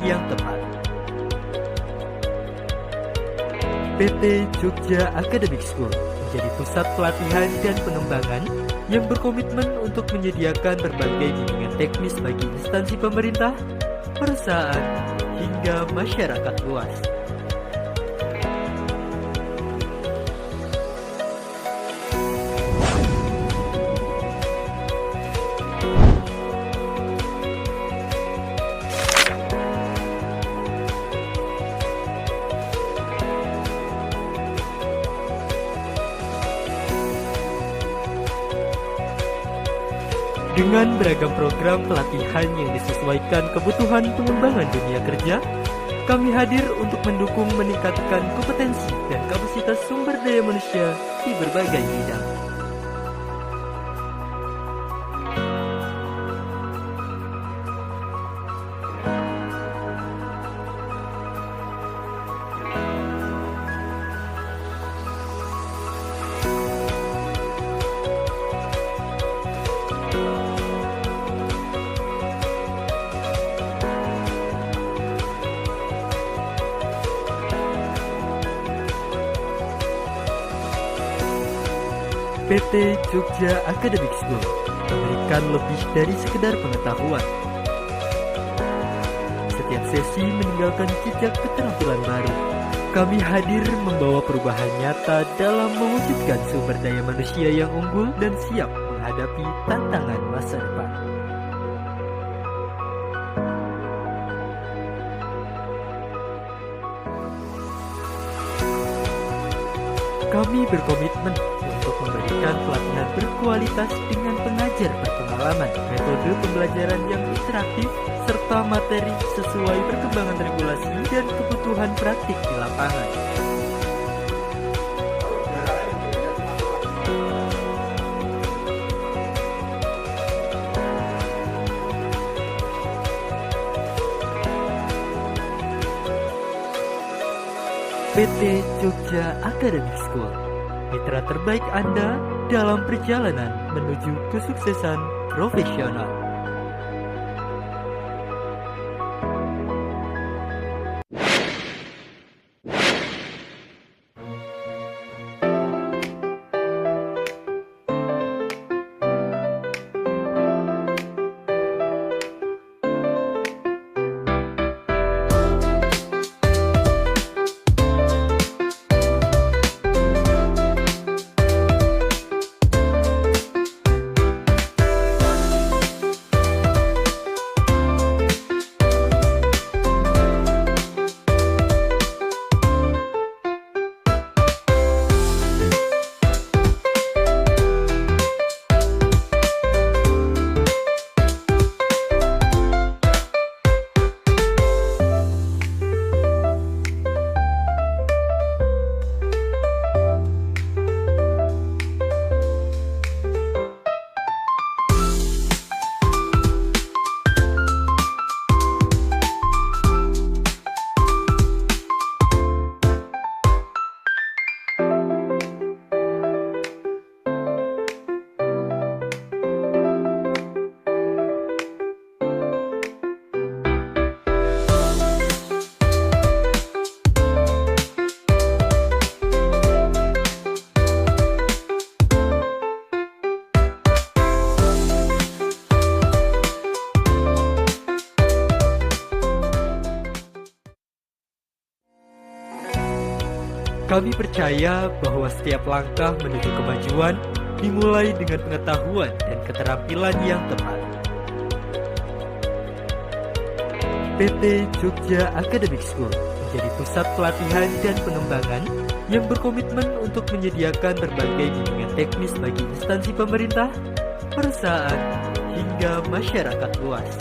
yang tepat. PT Jogja Academic School menjadi pusat pelatihan dan pengembangan yang berkomitmen untuk menyediakan berbagai bimbingan teknis bagi instansi pemerintah, perusahaan, hingga masyarakat luas. Dengan beragam program pelatihan yang disesuaikan kebutuhan pengembangan dunia kerja, kami hadir untuk mendukung meningkatkan kompetensi dan kapasitas sumber daya manusia di berbagai bidang. PT Jogja Academic School memberikan lebih dari sekedar pengetahuan. Setiap sesi meninggalkan jejak keterampilan baru. Kami hadir membawa perubahan nyata dalam mewujudkan sumber daya manusia yang unggul dan siap menghadapi tantangan masa depan. Kami berkomitmen untuk memberikan pelatihan berkualitas dengan pengajar berpengalaman, metode pembelajaran yang interaktif, serta materi sesuai perkembangan regulasi dan kebutuhan praktik di lapangan. PT Jogja Academic School, mitra terbaik Anda dalam perjalanan menuju kesuksesan profesional. Kami percaya bahwa setiap langkah menuju kemajuan dimulai dengan pengetahuan dan keterampilan yang tepat. PT Jogja Academic School menjadi pusat pelatihan dan pengembangan yang berkomitmen untuk menyediakan berbagai bimbingan teknis bagi instansi pemerintah, perusahaan, hingga masyarakat luas.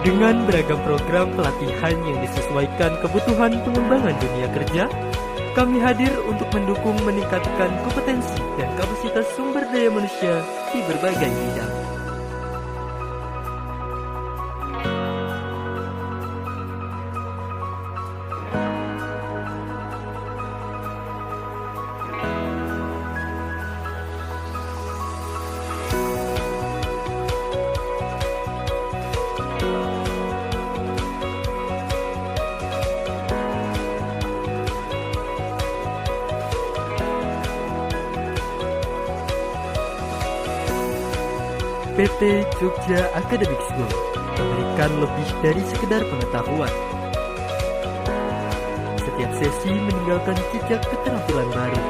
Dengan beragam program pelatihan yang disesuaikan kebutuhan pengembangan dunia kerja, kami hadir untuk mendukung meningkatkan kompetensi dan kapasitas sumber daya manusia di berbagai bidang. PT Jogja Academic School memberikan lebih dari sekedar pengetahuan. Setiap sesi meninggalkan jejak keterampilan baru.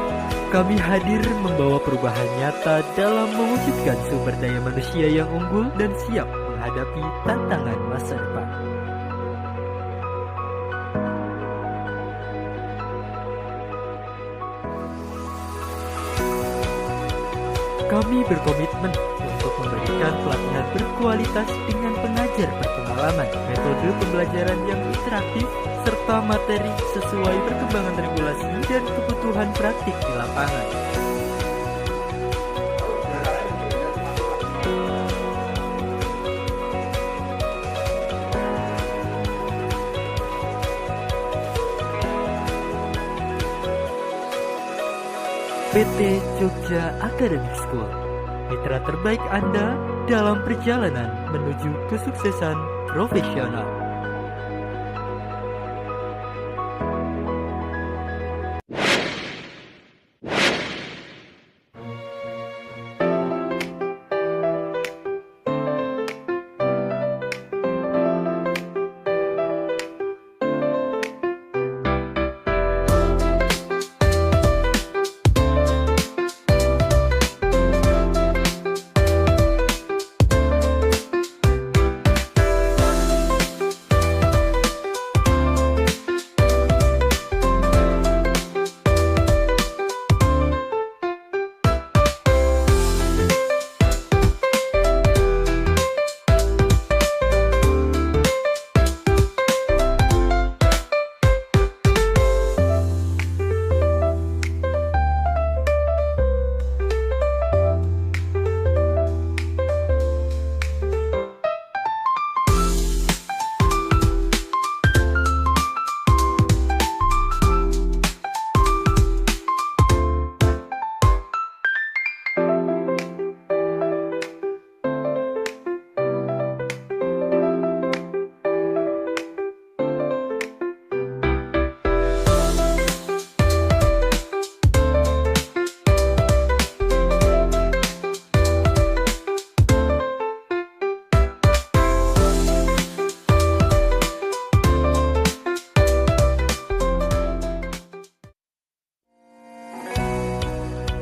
Kami hadir membawa perubahan nyata dalam mewujudkan sumber daya manusia yang unggul dan siap menghadapi tantangan masa depan. Kami berkomitmen untuk memberikan pelatihan berkualitas dengan pengajar berpengalaman, metode pembelajaran yang interaktif, serta materi sesuai perkembangan regulasi dan kebutuhan praktik di lapangan. PT Jogja Academic School, mitra terbaik Anda dalam perjalanan menuju kesuksesan profesional.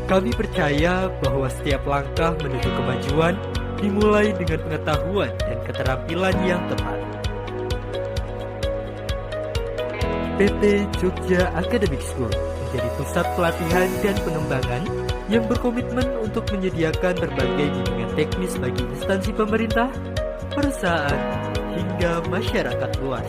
Kami percaya bahwa setiap langkah menuju kemajuan dimulai dengan pengetahuan dan keterampilan yang tepat. PT Jogja Academic School menjadi pusat pelatihan dan pengembangan yang berkomitmen untuk menyediakan berbagai bimbingan teknis bagi instansi pemerintah, perusahaan, hingga masyarakat luas.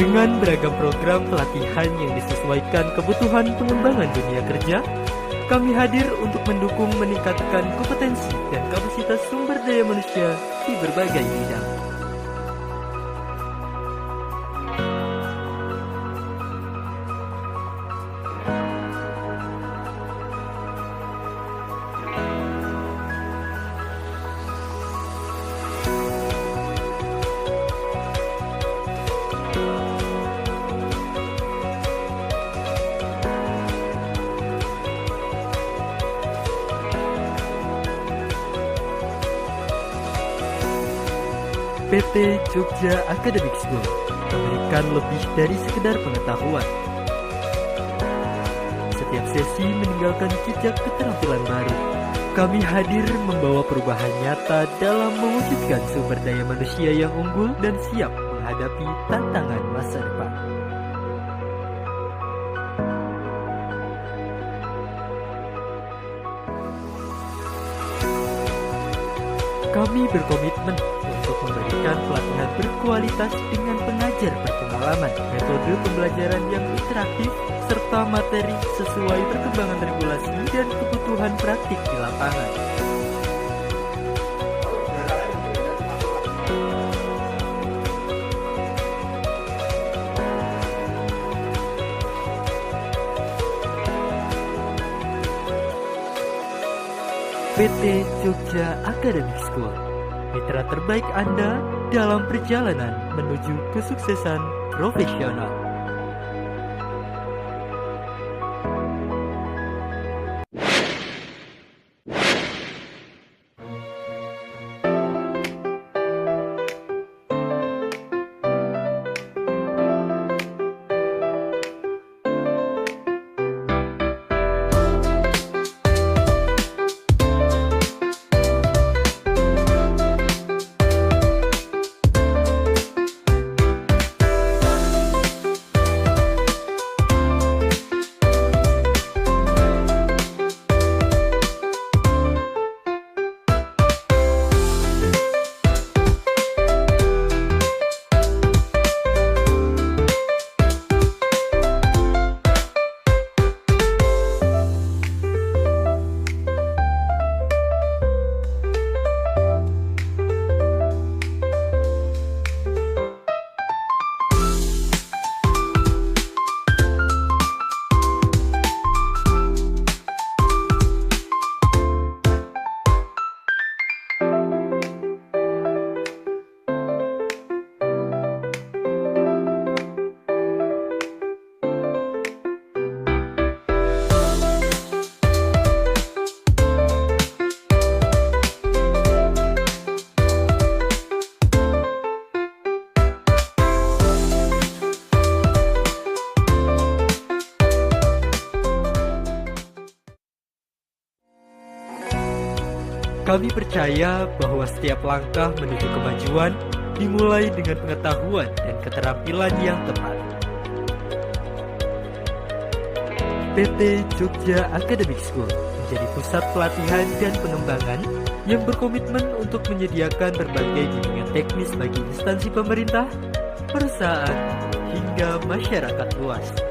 Dengan beragam program pelatihan yang disesuaikan kebutuhan pengembangan dunia kerja, kami hadir untuk mendukung meningkatkan kompetensi dan kapasitas sumber daya manusia di berbagai bidang. PT Jogja Academic School memberikan lebih dari sekedar pengetahuan. Setiap sesi meninggalkan jejak keterampilan baru. Kami hadir membawa perubahan nyata dalam mewujudkan sumber daya manusia yang unggul dan siap menghadapi tantangan masa depan. Kami berkomitmen untuk memberikan pelatihan berkualitas dengan pengajar berpengalaman, metode pembelajaran yang interaktif, serta materi sesuai perkembangan regulasi dan kebutuhan praktik di lapangan. PT Jogja Academic School, mitra terbaik Anda dalam perjalanan menuju kesuksesan profesional. Kami percaya bahwa setiap langkah menuju kemajuan dimulai dengan pengetahuan dan keterampilan yang tepat. PT Jogja Academic School menjadi pusat pelatihan dan pengembangan yang berkomitmen untuk menyediakan berbagai bimbingan teknis bagi instansi pemerintah, perusahaan, hingga masyarakat luas.